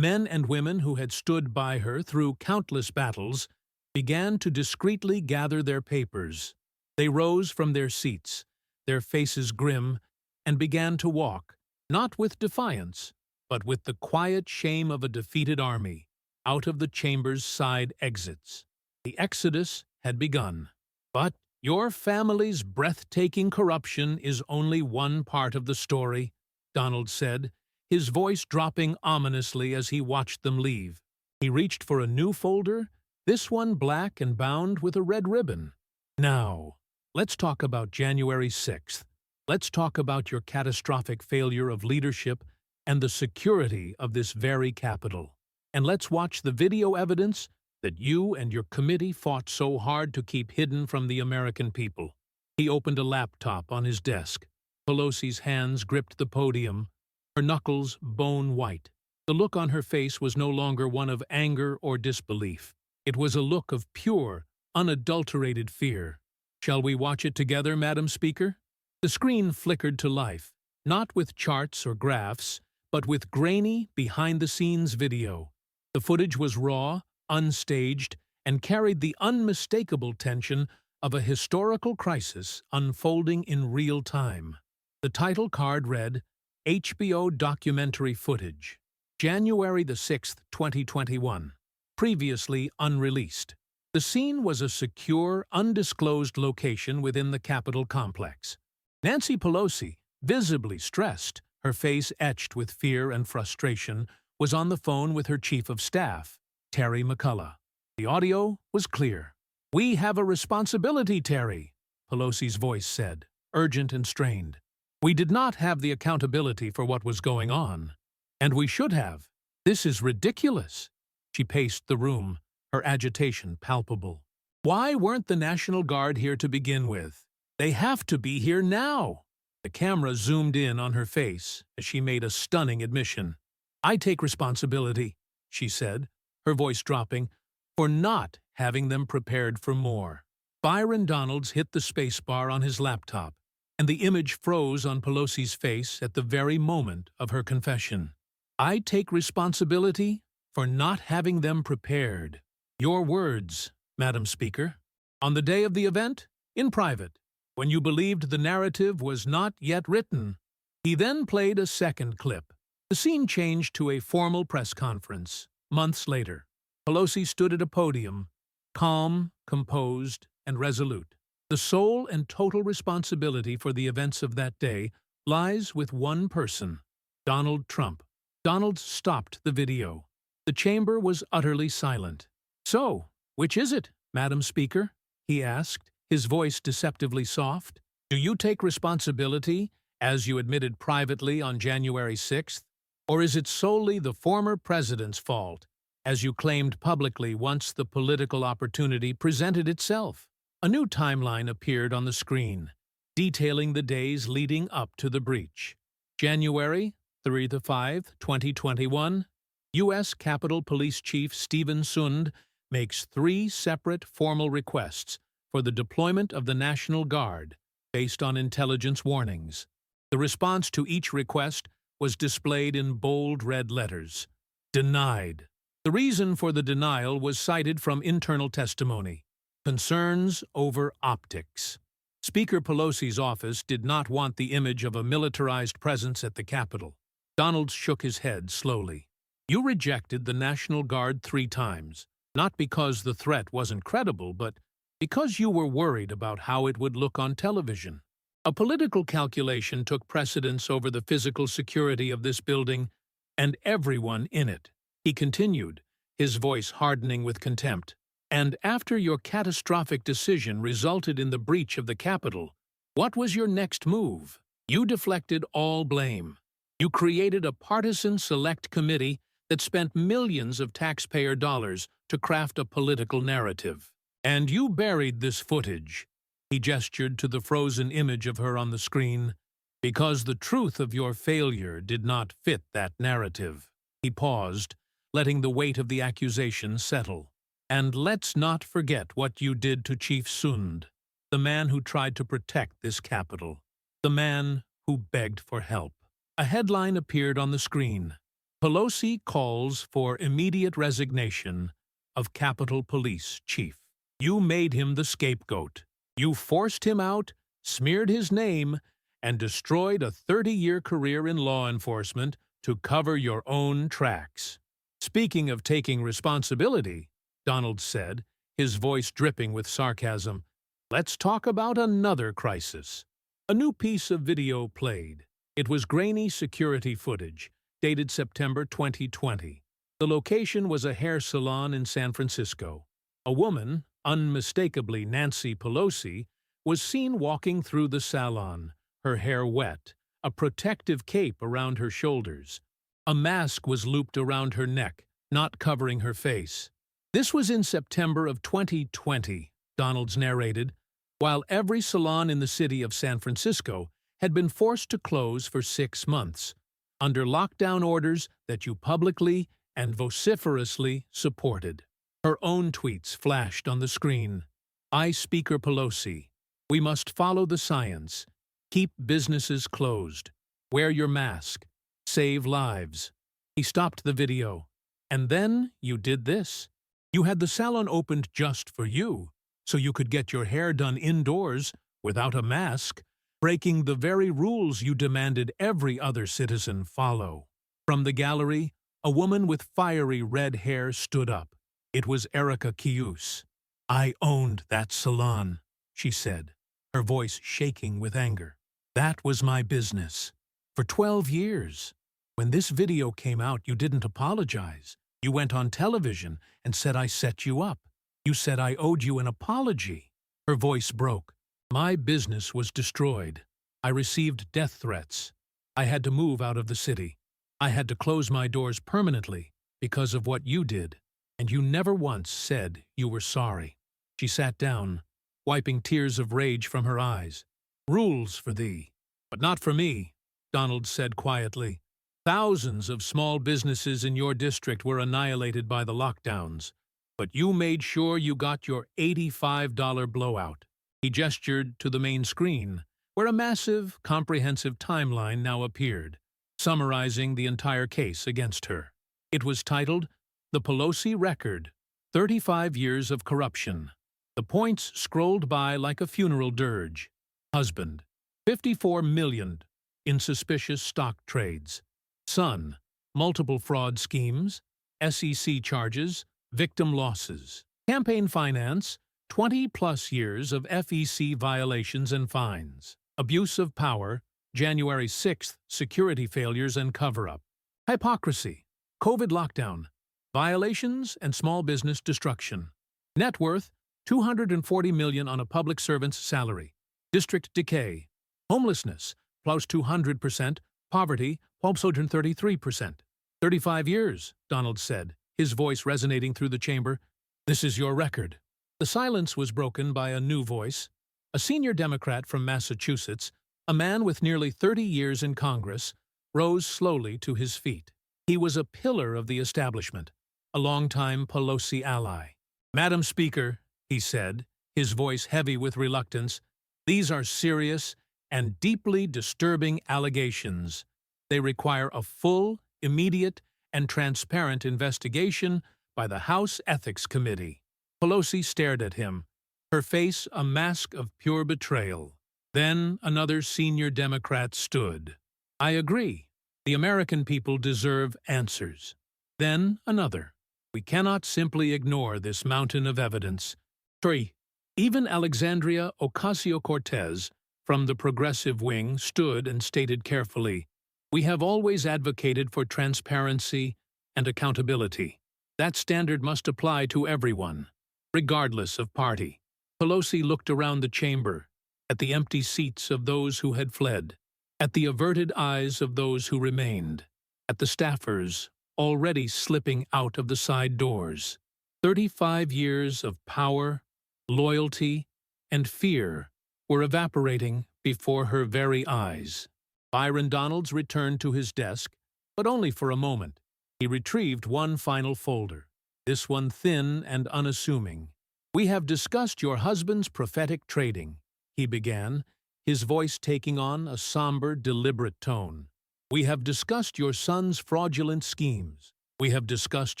men and women who had stood by her through countless battles, began to discreetly gather their papers. They rose from their seats, their faces grim, and began to walk, not with defiance, but with the quiet shame of a defeated army, out of the chamber's side exits. The exodus had begun. But your family's breathtaking corruption is only one part of the story, Donald said, his voice dropping ominously as he watched them leave. He reached for a new folder, this one black and bound with a red ribbon. Now, let's talk about January 6th. Let's talk about your catastrophic failure of leadership and the security of this very Capitol. And let's watch the video evidence that you and your committee fought so hard to keep hidden from the American people. He opened a laptop on his desk. Pelosi's hands gripped the podium, her knuckles bone white. The look on her face was no longer one of anger or disbelief. It was a look of pure, unadulterated fear. Shall we watch it together, Madam Speaker? The screen flickered to life, not with charts or graphs, but with grainy, behind-the-scenes video. The footage was raw, unstaged, and carried the unmistakable tension of a historical crisis unfolding in real time. The title card read, HBO Documentary Footage, January the 6th, 2021, previously unreleased. The scene was a secure, undisclosed location within the Capitol complex. Nancy Pelosi, visibly stressed, her face etched with fear and frustration, was on the phone with her chief of staff, Terry McCullough. The audio was clear. "We have a responsibility, Terry," Pelosi's voice said, urgent and strained. "We did not have the accountability for what was going on. And we should have. This is ridiculous." She paced the room, her agitation palpable. "Why weren't the National Guard here to begin with? They have to be here now." The camera zoomed in on her face as she made a stunning admission. "I take responsibility," she said, her voice dropping, "for not having them prepared for more." Byron Donalds hit the spacebar on his laptop, and the image froze on Pelosi's face at the very moment of her confession. "I take responsibility for not having them prepared." Your words, Madam Speaker. On the day of the event, in private, when you believed the narrative was not yet written. He then played a second clip. The scene changed to a formal press conference. Months later, Pelosi stood at a podium, calm, composed, and resolute. The sole and total responsibility for the events of that day lies with one person, Donald Trump. Donald stopped the video. The chamber was utterly silent. "So, which is it, Madam Speaker?" he asked, his voice deceptively soft. "Do you take responsibility, as you admitted privately on January 6th? Or is it solely the former president's fault, as you claimed publicly once the political opportunity presented itself?" A new timeline appeared on the screen, detailing the days leading up to the breach. January 3-5, 2021, U.S. Capitol Police Chief Steven Sund makes 3 separate formal requests for the deployment of the National Guard based on intelligence warnings. The response to each request was displayed in bold red letters. Denied. The reason for the denial was cited from internal testimony. Concerns over optics. Speaker Pelosi's office did not want the image of a militarized presence at the Capitol. Donald shook his head slowly. "You rejected the National Guard 3 times. Not because the threat wasn't credible, but because you were worried about how it would look on television. A political calculation took precedence over the physical security of this building and everyone in it." He continued, his voice hardening with contempt. "And after your catastrophic decision resulted in the breach of the Capitol, what was your next move? You deflected all blame. You created a partisan select committee that spent millions of taxpayer dollars to craft a political narrative. And you buried this footage." He gestured to the frozen image of her on the screen, "because the truth of your failure did not fit that narrative." He paused, letting the weight of the accusation settle. "And let's not forget what you did to Chief Sund, the man who tried to protect this Capitol, the man who begged for help." A headline appeared on the screen. Pelosi calls for immediate resignation of Capitol Police Chief. You made him the scapegoat. You forced him out, smeared his name, and destroyed a 30-year career in law enforcement to cover your own tracks. "Speaking of taking responsibility," Donald said, his voice dripping with sarcasm, "let's talk about another crisis." A new piece of video played. It was grainy security footage, dated September 2020. The location was a hair salon in San Francisco. A woman, unmistakably Nancy Pelosi, was seen walking through the salon, her hair wet, a protective cape around her shoulders. A mask was looped around her neck, not covering her face. This was in September of 2020, Donalds narrated, while every salon in the city of San Francisco had been forced to close for 6 months, under lockdown orders that you publicly and vociferously supported. Her own tweets flashed on the screen. I, Speaker Pelosi, we must follow the science. Keep businesses closed. Wear your mask. Save lives. He stopped the video. And then you did this. You had the salon opened just for you, so you could get your hair done indoors without a mask, breaking the very rules you demanded every other citizen follow. From the gallery, a woman with fiery red hair stood up. It was Erica Cuse. I owned that salon, she said, her voice shaking with anger. That was my business. For 12 years. When this video came out, you didn't apologize. You went on television and said I set you up. You said I owed you an apology. Her voice broke. My business was destroyed. I received death threats. I had to move out of the city. I had to close my doors permanently because of what you did. And you never once said you were sorry. She sat down, wiping tears of rage from her eyes. Rules for thee, but not for me, Donald said quietly. Thousands of small businesses in your district were annihilated by the lockdowns, but you made sure you got your $85 blowout. He gestured to the main screen, where a massive, comprehensive timeline now appeared, summarizing the entire case against her. It was titled, The Pelosi Record, 35 Years of Corruption. The points scrolled by like a funeral dirge. Husband, $54 million in suspicious stock trades. Son, multiple fraud schemes, SEC charges, victim losses. Campaign finance, 20-plus years of FEC violations and fines. Abuse of power, January 6th, security failures and cover-up. Hypocrisy, COVID lockdown, violations and small business destruction. Net worth, $240 million on a public servant's salary. District decay. Homelessness, plus 200%. Poverty, Pulpsodron 33%. 35 years, Donald said, his voice resonating through the chamber. This is your record. The silence was broken by a new voice. A senior Democrat from Massachusetts, a man with nearly 30 years in Congress, rose slowly to his feet. He was a pillar of the establishment, a longtime Pelosi ally. Madam Speaker, he said, his voice heavy with reluctance, these are serious and deeply disturbing allegations. They require a full, immediate, and transparent investigation by the House Ethics Committee. Pelosi stared at him, her face a mask of pure betrayal. Then another senior Democrat stood. I agree. The American people deserve answers. Then another. We cannot simply ignore this mountain of evidence. 3. Even Alexandria Ocasio-Cortez, from the progressive wing, stood and stated carefully, we have always advocated for transparency and accountability. That standard must apply to everyone, regardless of party. Pelosi looked around the chamber, at the empty seats of those who had fled, at the averted eyes of those who remained, at the staffers already slipping out of the side doors. 35 years of power, loyalty, and fear were evaporating before her very eyes. Byron Donalds returned to his desk, but only for a moment. He retrieved one final folder, this one thin and unassuming. We have discussed your husband's prophetic trading, he began, his voice taking on a somber, deliberate tone. We have discussed your son's fraudulent schemes. We have discussed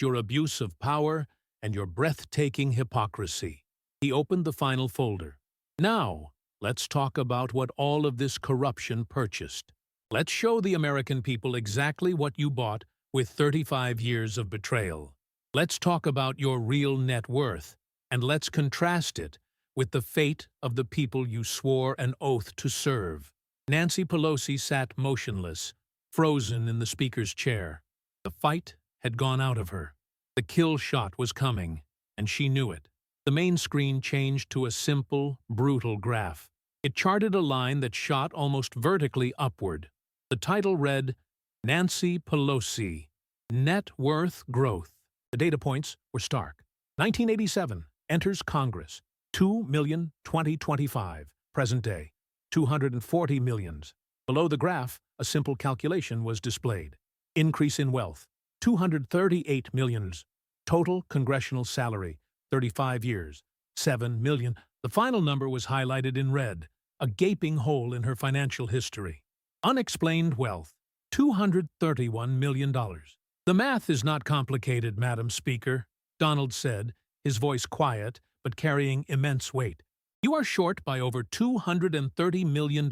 your abuse of power and your breathtaking hypocrisy. He opened the final folder. Now, let's talk about what all of this corruption purchased. Let's show the American people exactly what you bought with 35 years of betrayal. Let's talk about your real net worth, and let's contrast it with the fate of the people you swore an oath to serve. Nancy Pelosi sat motionless, frozen in the speaker's chair. The fight had gone out of her. The kill shot was coming, and she knew it. The main screen changed to a simple, brutal graph. It charted a line that shot almost vertically upward. The title read, Nancy Pelosi, Net Worth Growth. The data points were stark. 1987, enters Congress, 2,020,2025, present day, 240 millions. Below the graph, a simple calculation was displayed. Increase in wealth, 238 millions. Total congressional salary, 35 years, 7 million. The final number was highlighted in red, a gaping hole in her financial history. Unexplained wealth, $231 million. The math is not complicated, Madam Speaker, Donald said, his voice quiet but carrying immense weight. You are short by over $230 million.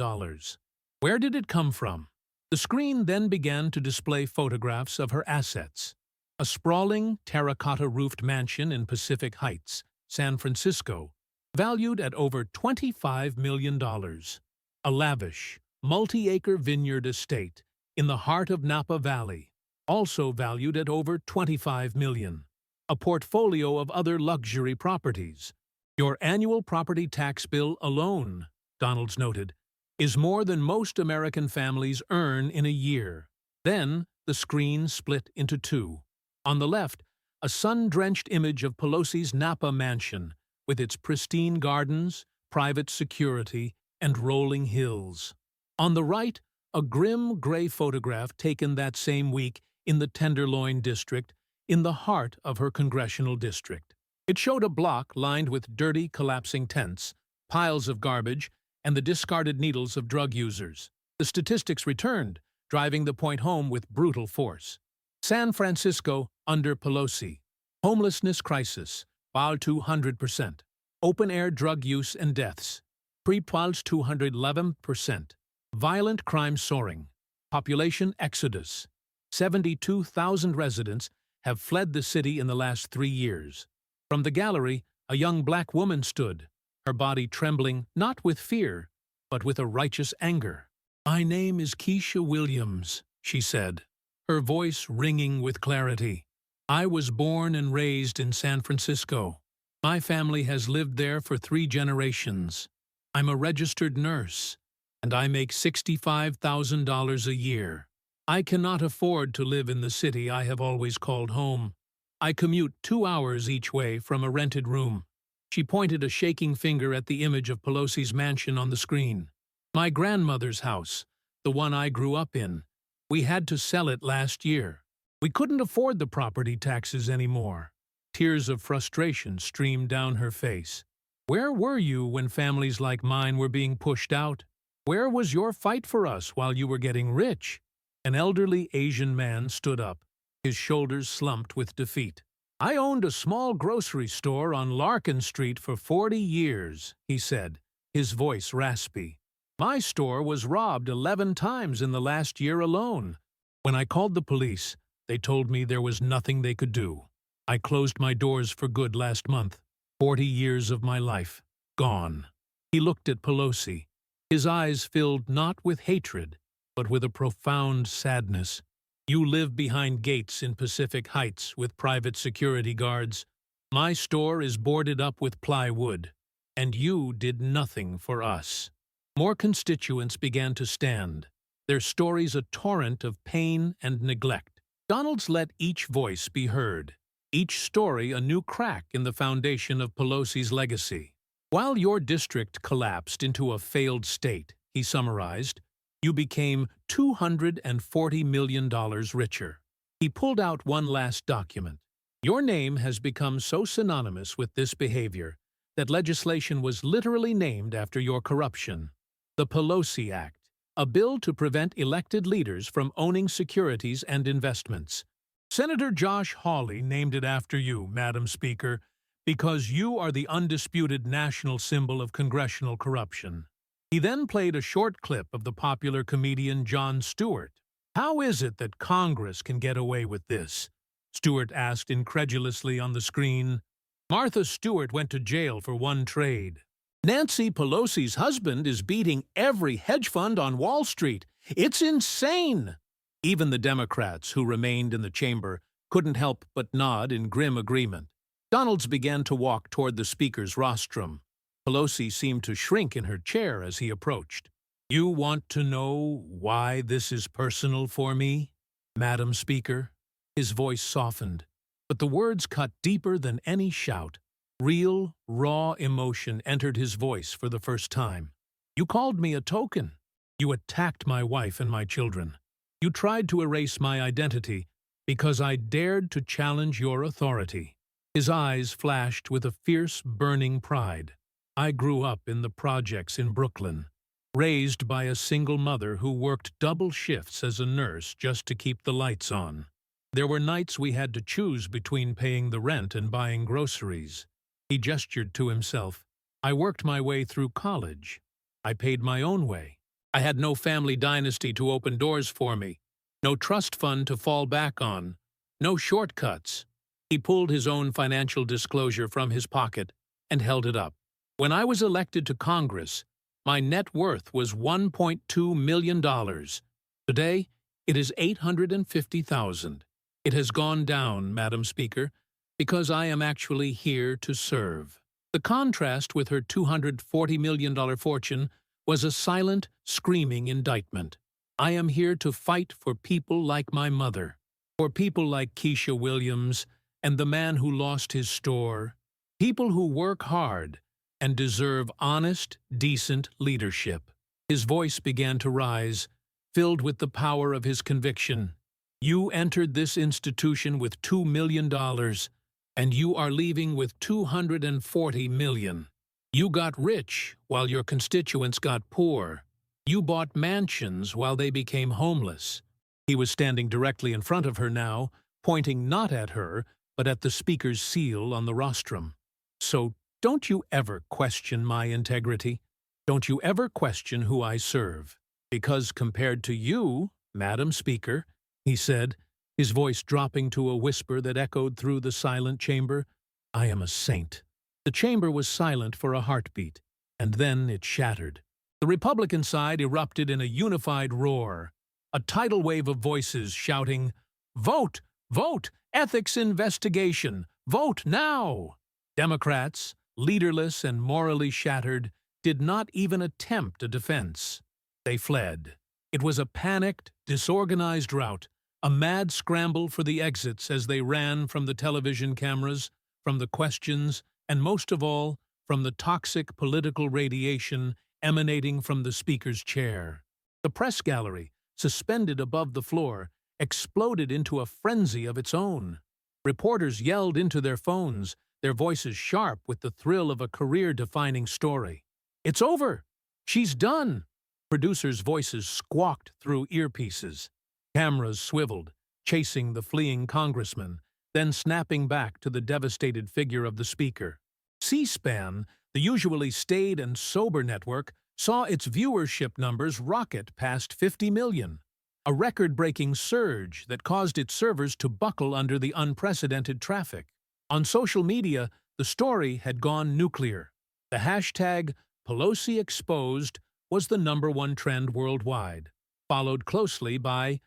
Where did it come from? The screen then began to display photographs of her assets. A sprawling, terracotta-roofed mansion in Pacific Heights, San Francisco, valued at over $25 million. A lavish, multi-acre vineyard estate in the heart of Napa Valley, also valued at over $25 million. A portfolio of other luxury properties. Your annual property tax bill alone, Donalds noted, is more than most American families earn in a year. Then the screen split into two. On the left, a sun-drenched image of Pelosi's Napa mansion, with its pristine gardens, private security, and rolling hills. On the right, a grim gray photograph taken that same week in the Tenderloin district, in the heart of her congressional district. It showed a block lined with dirty, collapsing tents, piles of garbage, and the discarded needles of drug users. The statistics returned, driving the point home with brutal force. San Francisco under Pelosi. Homelessness crisis, fall 200%. Open-air drug use and deaths, pre-falls 211%. Violent crime soaring. Population exodus. 72,000 residents have fled the city in the last 3 years. From the gallery, a young black woman stood, her body trembling not with fear, but with a righteous anger. "My name is Keisha Williams," she said, her voice ringing with clarity. "I was born and raised in San Francisco. My family has lived there for 3 generations. I'm a registered nurse, and I make $65,000 a year. I cannot afford to live in the city I have always called home. I commute 2 hours each way from a rented room." She pointed a shaking finger at the image of Pelosi's mansion on the screen. "My grandmother's house, the one I grew up in. We had to sell it last year. We couldn't afford the property taxes anymore." Tears of frustration streamed down her face. "Where were you when families like mine were being pushed out? Where was your fight for us while you were getting rich?" An elderly Asian man stood up, his shoulders slumped with defeat. "I owned a small grocery store on Larkin Street for 40 years, he said, his voice raspy. "My store was robbed 11 times in the last year alone. When I called the police, they told me there was nothing they could do. I closed my doors for good last month. 40 years of my life, gone." He looked at Pelosi, his eyes filled not with hatred, but with a profound sadness. "You live behind gates in Pacific Heights with private security guards. My store is boarded up with plywood, and you did nothing for us." More constituents began to stand, their stories a torrent of pain and neglect. Donalds let each voice be heard, each story a new crack in the foundation of Pelosi's legacy. "While your district collapsed into a failed state," he summarized, "you became $240 million richer." He pulled out one last document. "Your name has become so synonymous with this behavior that legislation was literally named after your corruption. The Pelosi Act, a bill to prevent elected leaders from owning securities and investments. Senator Josh Hawley named it after you, Madam Speaker, because you are the undisputed national symbol of congressional corruption." He then played a short clip of the popular comedian Jon Stewart. "How is it that Congress can get away with this?" Stewart asked incredulously on the screen. "Martha Stewart went to jail for one trade. Nancy Pelosi's husband is beating every hedge fund on Wall Street. It's insane!" Even the Democrats who remained in the chamber couldn't help but nod in grim agreement. Donalds began to walk toward the speaker's rostrum. Pelosi seemed to shrink in her chair as he approached. "You want to know why this is personal for me, Madam Speaker?" His voice softened. but the words cut deeper than any shout. Real, raw emotion entered his voice for the first time. You called me a token. You attacked my wife and my children. You tried to erase my identity because I dared to challenge your authority. His eyes flashed with a fierce, burning pride. I grew up in the projects in Brooklyn, raised by a single mother who worked double shifts as a nurse just to keep the lights on. There were nights we had to choose between paying the rent and buying groceries. He gestured to himself. I worked my way through college. I paid my own way. I had no family dynasty to open doors for me, no trust fund to fall back on, no shortcuts. He pulled his own financial disclosure from his pocket and held it up. When I was elected to Congress, my net worth was $1.2 million. Today, it is $850,000. It has gone down, Madam Speaker, because I am actually here to serve. The contrast with her $240 million fortune was a silent, screaming indictment. I am here to fight for people like my mother, for people like Keisha Williams and the man who lost his store, people who work hard and deserve honest, decent leadership. His voice began to rise, filled with the power of his conviction. You entered this institution with $2 million, and you are leaving with $240 million. You got rich while your constituents got poor. You bought mansions while they became homeless. He was standing directly in front of her now, pointing not at her, but at the speaker's seal on the rostrum. So don't you ever question my integrity. Don't you ever question who I serve. Because compared to you, Madam Speaker, he said, his voice dropping to a whisper that echoed through the silent chamber, I am a saint. The chamber was silent for a heartbeat, and then it shattered. The Republican side erupted in a unified roar, a tidal wave of voices shouting, Vote! Vote! Ethics investigation! Vote now! Democrats, leaderless and morally shattered, did not even attempt a defense. They fled. It was a panicked, disorganized rout, a mad scramble for the exits as they ran from the television cameras, from the questions, and most of all, from the toxic political radiation emanating from the speaker's chair. The press gallery, suspended above the floor, exploded into a frenzy of its own. Reporters yelled into their phones, their voices sharp with the thrill of a career-defining story. It's over! She's done! Producers' voices squawked through earpieces. Cameras swiveled, chasing the fleeing congressman, then snapping back to the devastated figure of the speaker. C-SPAN, the usually staid and sober network, saw its viewership numbers rocket past 50 million, a record-breaking surge that caused its servers to buckle under the unprecedented traffic. On social media, the story had gone nuclear. The hashtag Pelosi Exposed was the #1 trend worldwide, followed closely by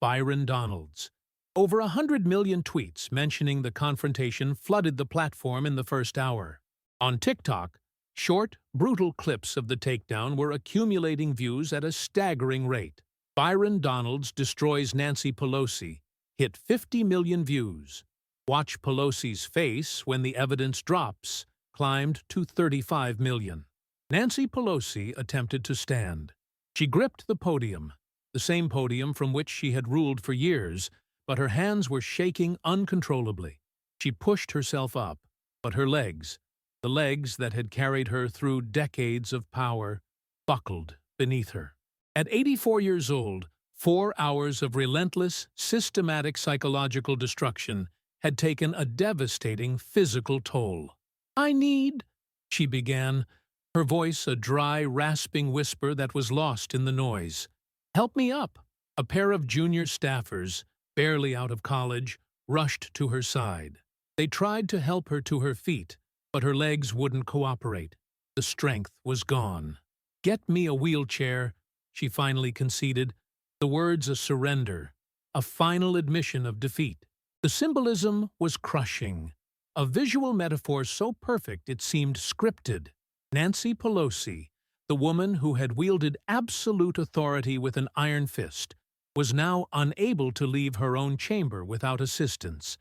Byron Donalds. Over 100 million tweets mentioning the confrontation flooded the platform in the first hour. On TikTok, short, brutal clips of the takedown were accumulating views at a staggering rate. Byron Donalds destroys Nancy Pelosi hit 50 million views. Watch Pelosi's face when the evidence drops climbed to 35 million. Nancy Pelosi attempted to stand. She gripped the podium, the same podium from which she had ruled for years, but her hands were shaking uncontrollably. She pushed herself up, but her legs, the legs that had carried her through decades of power, buckled beneath her. At 84 years old, 4 hours of relentless, systematic psychological destruction had taken a devastating physical toll. I need, she began, her voice a dry, rasping whisper that was lost in the noise. Help me up. A pair of junior staffers, barely out of college, rushed to her side. They tried to help her to her feet, but her legs wouldn't cooperate. The strength was gone. Get me a wheelchair, she finally conceded, the words a surrender, a final admission of defeat. The symbolism was crushing, a visual metaphor so perfect it seemed scripted. Nancy Pelosi, the woman who had wielded absolute authority with an iron fist, was now unable to leave her own chamber without assistance.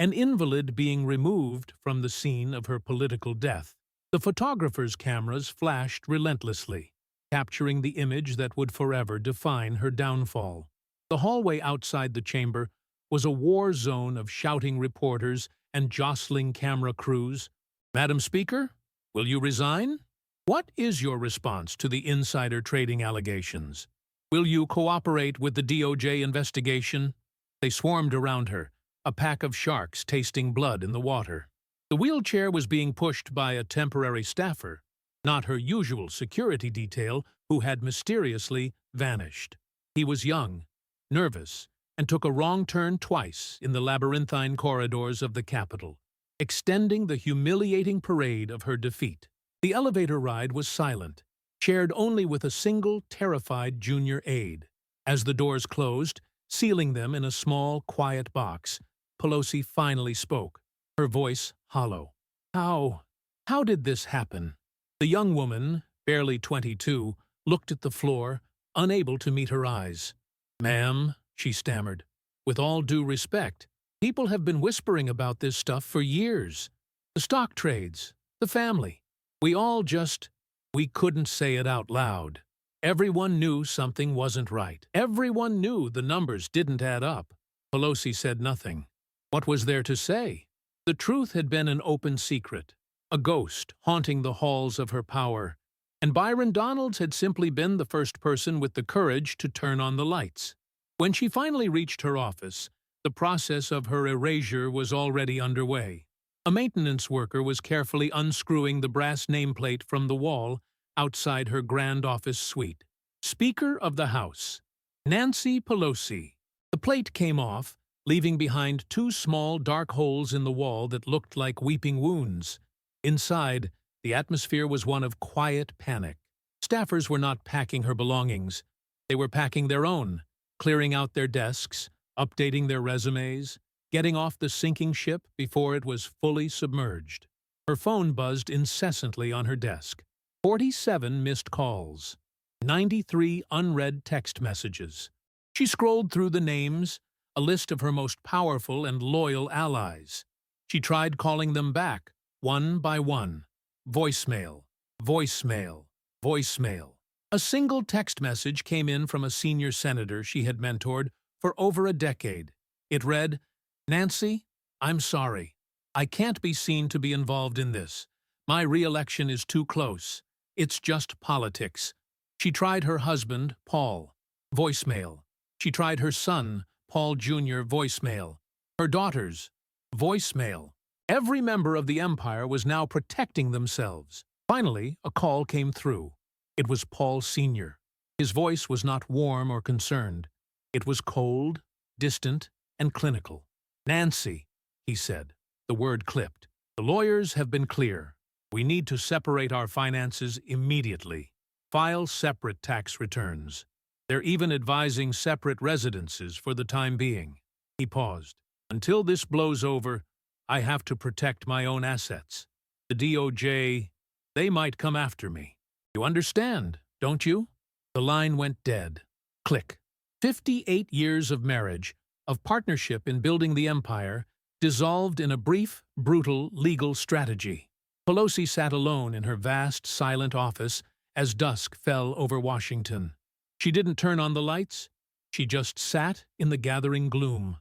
an invalid being removed from the scene of her political death. The photographer's cameras flashed relentlessly, capturing the image that would forever define her downfall. The hallway outside the chamber was a war zone of shouting reporters and jostling camera crews. "Madam Speaker, will you resign? What is your response to the insider trading allegations? Will you cooperate with the DOJ investigation?" They swarmed around her, a pack of sharks tasting blood in the water. The wheelchair was being pushed by a temporary staffer, not her usual security detail, who had mysteriously vanished. He was young, nervous, and took a wrong turn twice in the labyrinthine corridors of the Capitol, extending the humiliating parade of her defeat. The elevator ride was silent, shared only with a single terrified junior aide. As the doors closed, sealing them in a small, quiet box, Pelosi finally spoke, her voice hollow. How did this happen?" The young woman, barely 22, looked at the floor, unable to meet her eyes. "Ma'am," she stammered, "with all due respect, people have been whispering about this stuff for years. The stock trades, the family. We couldn't say it out loud. Everyone knew something wasn't right. Everyone knew the numbers didn't add up." Pelosi said nothing. What was there to say? The truth had been an open secret, a ghost haunting the halls of her power, and Byron Donalds had simply been the first person with the courage to turn on the lights. When she finally reached her office, the process of her erasure was already underway. A maintenance worker was carefully unscrewing the brass nameplate from the wall outside her grand office suite. "Speaker of the House, Nancy Pelosi." The plate came off, leaving behind two small dark holes in the wall that looked like weeping wounds. Inside, the atmosphere was one of quiet panic. Staffers were not packing her belongings. They were packing their own, clearing out their desks, updating their resumes, getting off the sinking ship before it was fully submerged. Her phone buzzed incessantly on her desk. 47 missed calls. 93 unread text messages. She scrolled through the names, a list of her most powerful and loyal allies. She tried calling them back, one by one. Voicemail, voicemail, voicemail. A single text message came in from a senior senator she had mentored for over a decade. It read, "Nancy, I'm sorry. I can't be seen to be involved in this. My re-election is too close. It's just politics." She tried her husband, Paul. Voicemail. She tried her son, Paul Jr. Voicemail. Her daughters. Voicemail. Every member of the empire was now protecting themselves. Finally, a call came through. It was Paul Sr. His voice was not warm or concerned. It was cold, distant, and clinical. "Nancy," he said. The word clipped. "The lawyers have been clear. We need to separate our finances immediately. File separate tax returns. They're even advising separate residences for the time being." He paused. "Until this blows over, I have to protect my own assets. The DOJ, they might come after me. You understand, don't you?" The line went dead. Click. 58 years of marriage, of partnership in building the empire, dissolved in a brief, brutal legal strategy. Pelosi sat alone in her vast, silent office as dusk fell over Washington. She didn't turn on the lights. She just sat in the gathering gloom.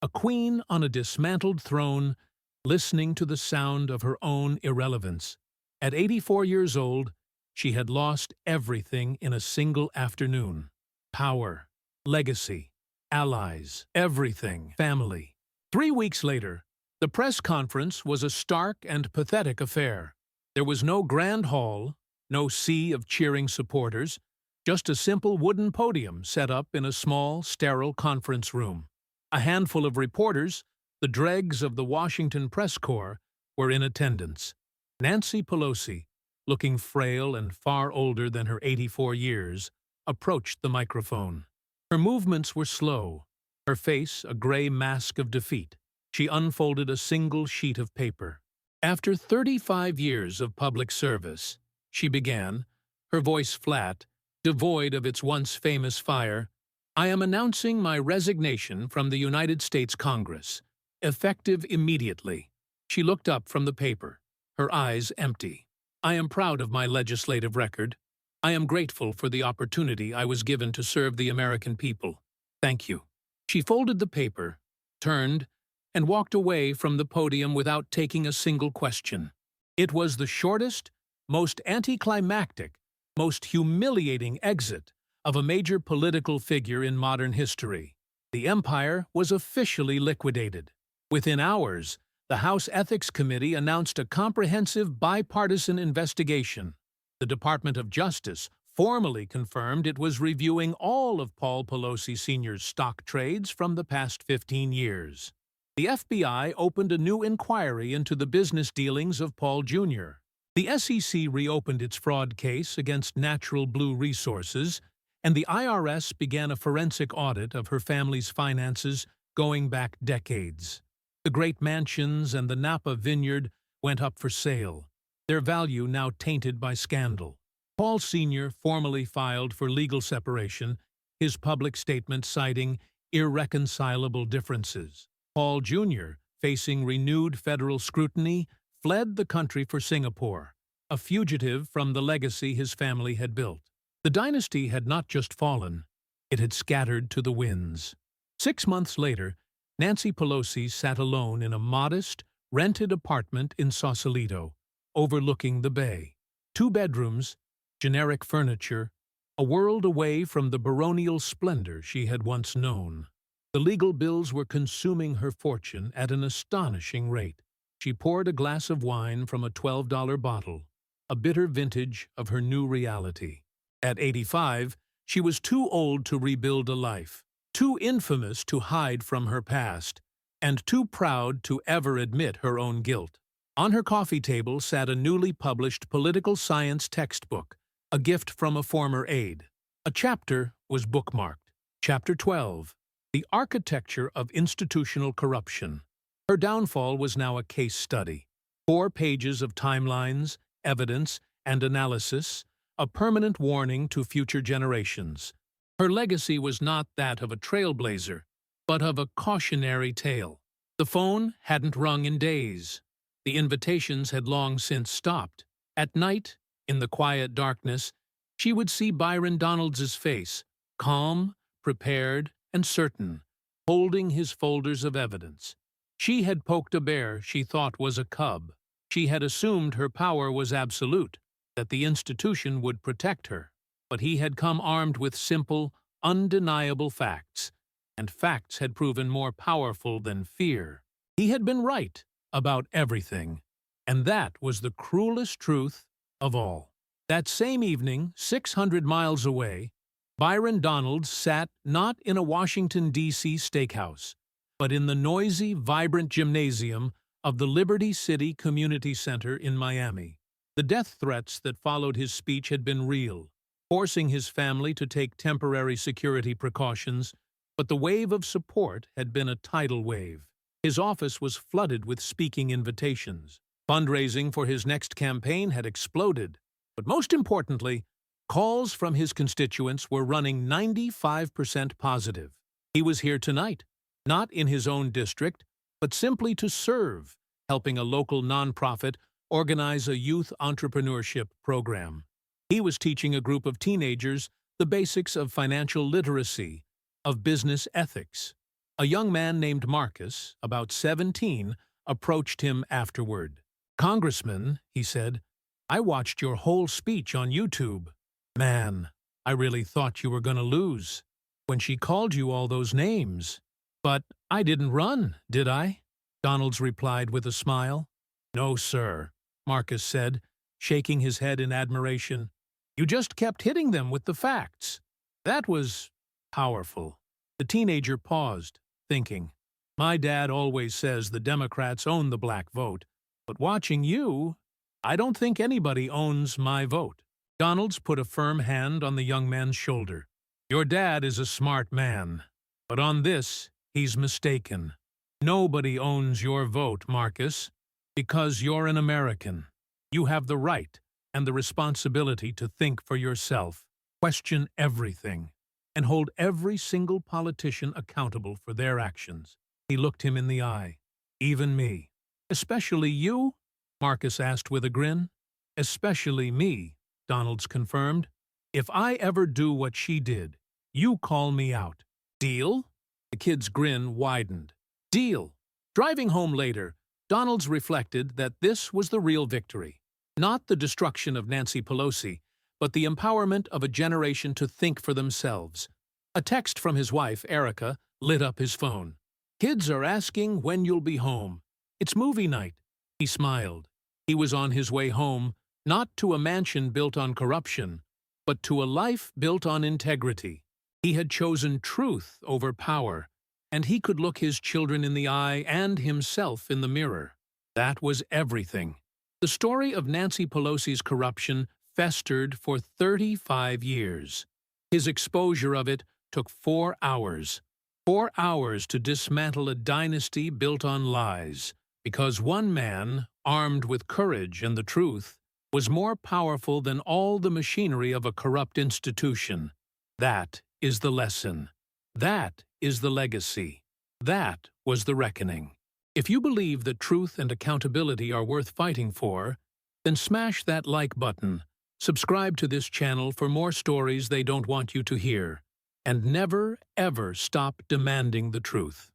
A queen on a dismantled throne, listening to the sound of her own irrelevance. At 84 years old, she had lost everything in a single afternoon. Power, legacy, allies, everything, family. 3 weeks later, the press conference was a stark and pathetic affair. There was no grand hall, no sea of cheering supporters, just a simple wooden podium set up in a small, sterile conference room. A handful of reporters, the dregs of the Washington press corps, were in attendance. Nancy Pelosi, looking frail and far older than her 84 years, approached the microphone. Her movements were slow, her face a gray mask of defeat. She unfolded a single sheet of paper. After 35 years of public service, she began, her voice flat, devoid of its once famous fire, "I am announcing my resignation from the United States Congress. Effective immediately. She looked up from the paper, her eyes empty. I am proud of my legislative record. I am grateful for the opportunity I was given to serve the American people. Thank you. She folded the paper, turned, and walked away from the podium without taking a single question. It was the shortest, most anticlimactic, most humiliating exit of a major political figure in modern history. The empire was officially liquidated. Within hours, the House Ethics Committee announced a comprehensive bipartisan investigation. The Department of Justice formally confirmed it was reviewing all of Paul Pelosi Sr.'s stock trades from the past 15 years. The FBI opened a new inquiry into the business dealings of Paul Jr. The SEC reopened its fraud case against Natural Blue Resources, and the IRS began a forensic audit of her family's finances going back decades. The great mansions and the Napa vineyard went up for sale, their value now tainted by scandal. Paul Sr. formally filed for legal separation, his public statement citing irreconcilable differences. Paul Jr., facing renewed federal scrutiny, fled the country for Singapore, a fugitive from the legacy his family had built. The dynasty had not just fallen, it had scattered to the winds. 6 months later, Nancy Pelosi sat alone in a modest, rented apartment in Sausalito, overlooking the bay. 2 bedrooms, generic furniture, a world away from the baronial splendor she had once known. The legal bills were consuming her fortune at an astonishing rate. She poured a glass of wine from a $12 bottle, a bitter vintage of her new reality. At 85, she was too old to rebuild a life, too infamous to hide from her past, and too proud to ever admit her own guilt. On her coffee table sat a newly published political science textbook, a gift from a former aide. A chapter was bookmarked. Chapter 12. The Architecture of Institutional Corruption. Her downfall was now a case study. 4 pages of timelines, evidence, and analysis, a permanent warning to future generations. Her legacy was not that of a trailblazer, but of a cautionary tale. The phone hadn't rung in days. The invitations had long since stopped. At night, in the quiet darkness, she would see Byron Donalds's face, calm, prepared, and certain, holding his folders of evidence. She had poked a bear she thought was a cub. She had assumed her power was absolute, that the institution would protect her. But he had come armed with simple, undeniable facts, and facts had proven more powerful than fear. He had been right about everything, and that was the cruelest truth of all. That same evening, 600 miles away, Byron Donalds sat not in a Washington, D.C. steakhouse, but in the noisy, vibrant gymnasium of the Liberty City Community Center in Miami. The death threats that followed his speech had been real, forcing his family to take temporary security precautions, but the wave of support had been a tidal wave. His office was flooded with speaking invitations. Fundraising for his next campaign had exploded. But most importantly, calls from his constituents were running 95% positive. He was here tonight, not in his own district, but simply to serve, helping a local nonprofit organize a youth entrepreneurship program. He was teaching a group of teenagers the basics of financial literacy, of business ethics. A young man named Marcus, about 17, approached him afterward. "Congressman," he said, "I watched your whole speech on YouTube. Man, I really thought you were going to lose when she called you all those names. But I didn't run, did I?" Donalds replied with a smile. "No, sir," Marcus said, shaking his head in admiration. "You just kept hitting them with the facts. That was powerful." The teenager paused, thinking, "My dad always says the Democrats own the black vote, but watching you, I don't think anybody owns my vote." Donalds put a firm hand on the young man's shoulder. "Your dad is a smart man, but on this, he's mistaken. Nobody owns your vote, Marcus, because you're an American. You have the right and the responsibility to think for yourself, question everything, and hold every single politician accountable for their actions." He looked him in the eye. Even me. Especially you? Marcus asked with a grin. Especially me, Donalds confirmed. If I ever do what she did, you call me out. Deal? The kid's grin widened. Deal. Driving home later, Donalds reflected that this was the real victory. Not the destruction of Nancy Pelosi, but the empowerment of a generation to think for themselves. A text from his wife, Erica, lit up his phone. Kids are asking when you'll be home. It's movie night. He smiled. He was on his way home, not to a mansion built on corruption, but to a life built on integrity. He had chosen truth over power, and he could look his children in the eye and himself in the mirror. That was everything. The story of Nancy Pelosi's corruption festered for 35 years. His exposure of it took 4 hours. 4 hours to dismantle a dynasty built on lies, because one man, armed with courage and the truth, was more powerful than all the machinery of a corrupt institution. That is the lesson. That is the legacy. That was the reckoning. If you believe that truth and accountability are worth fighting for, then smash that like button, subscribe to this channel for more stories they don't want you to hear, and never, ever stop demanding the truth.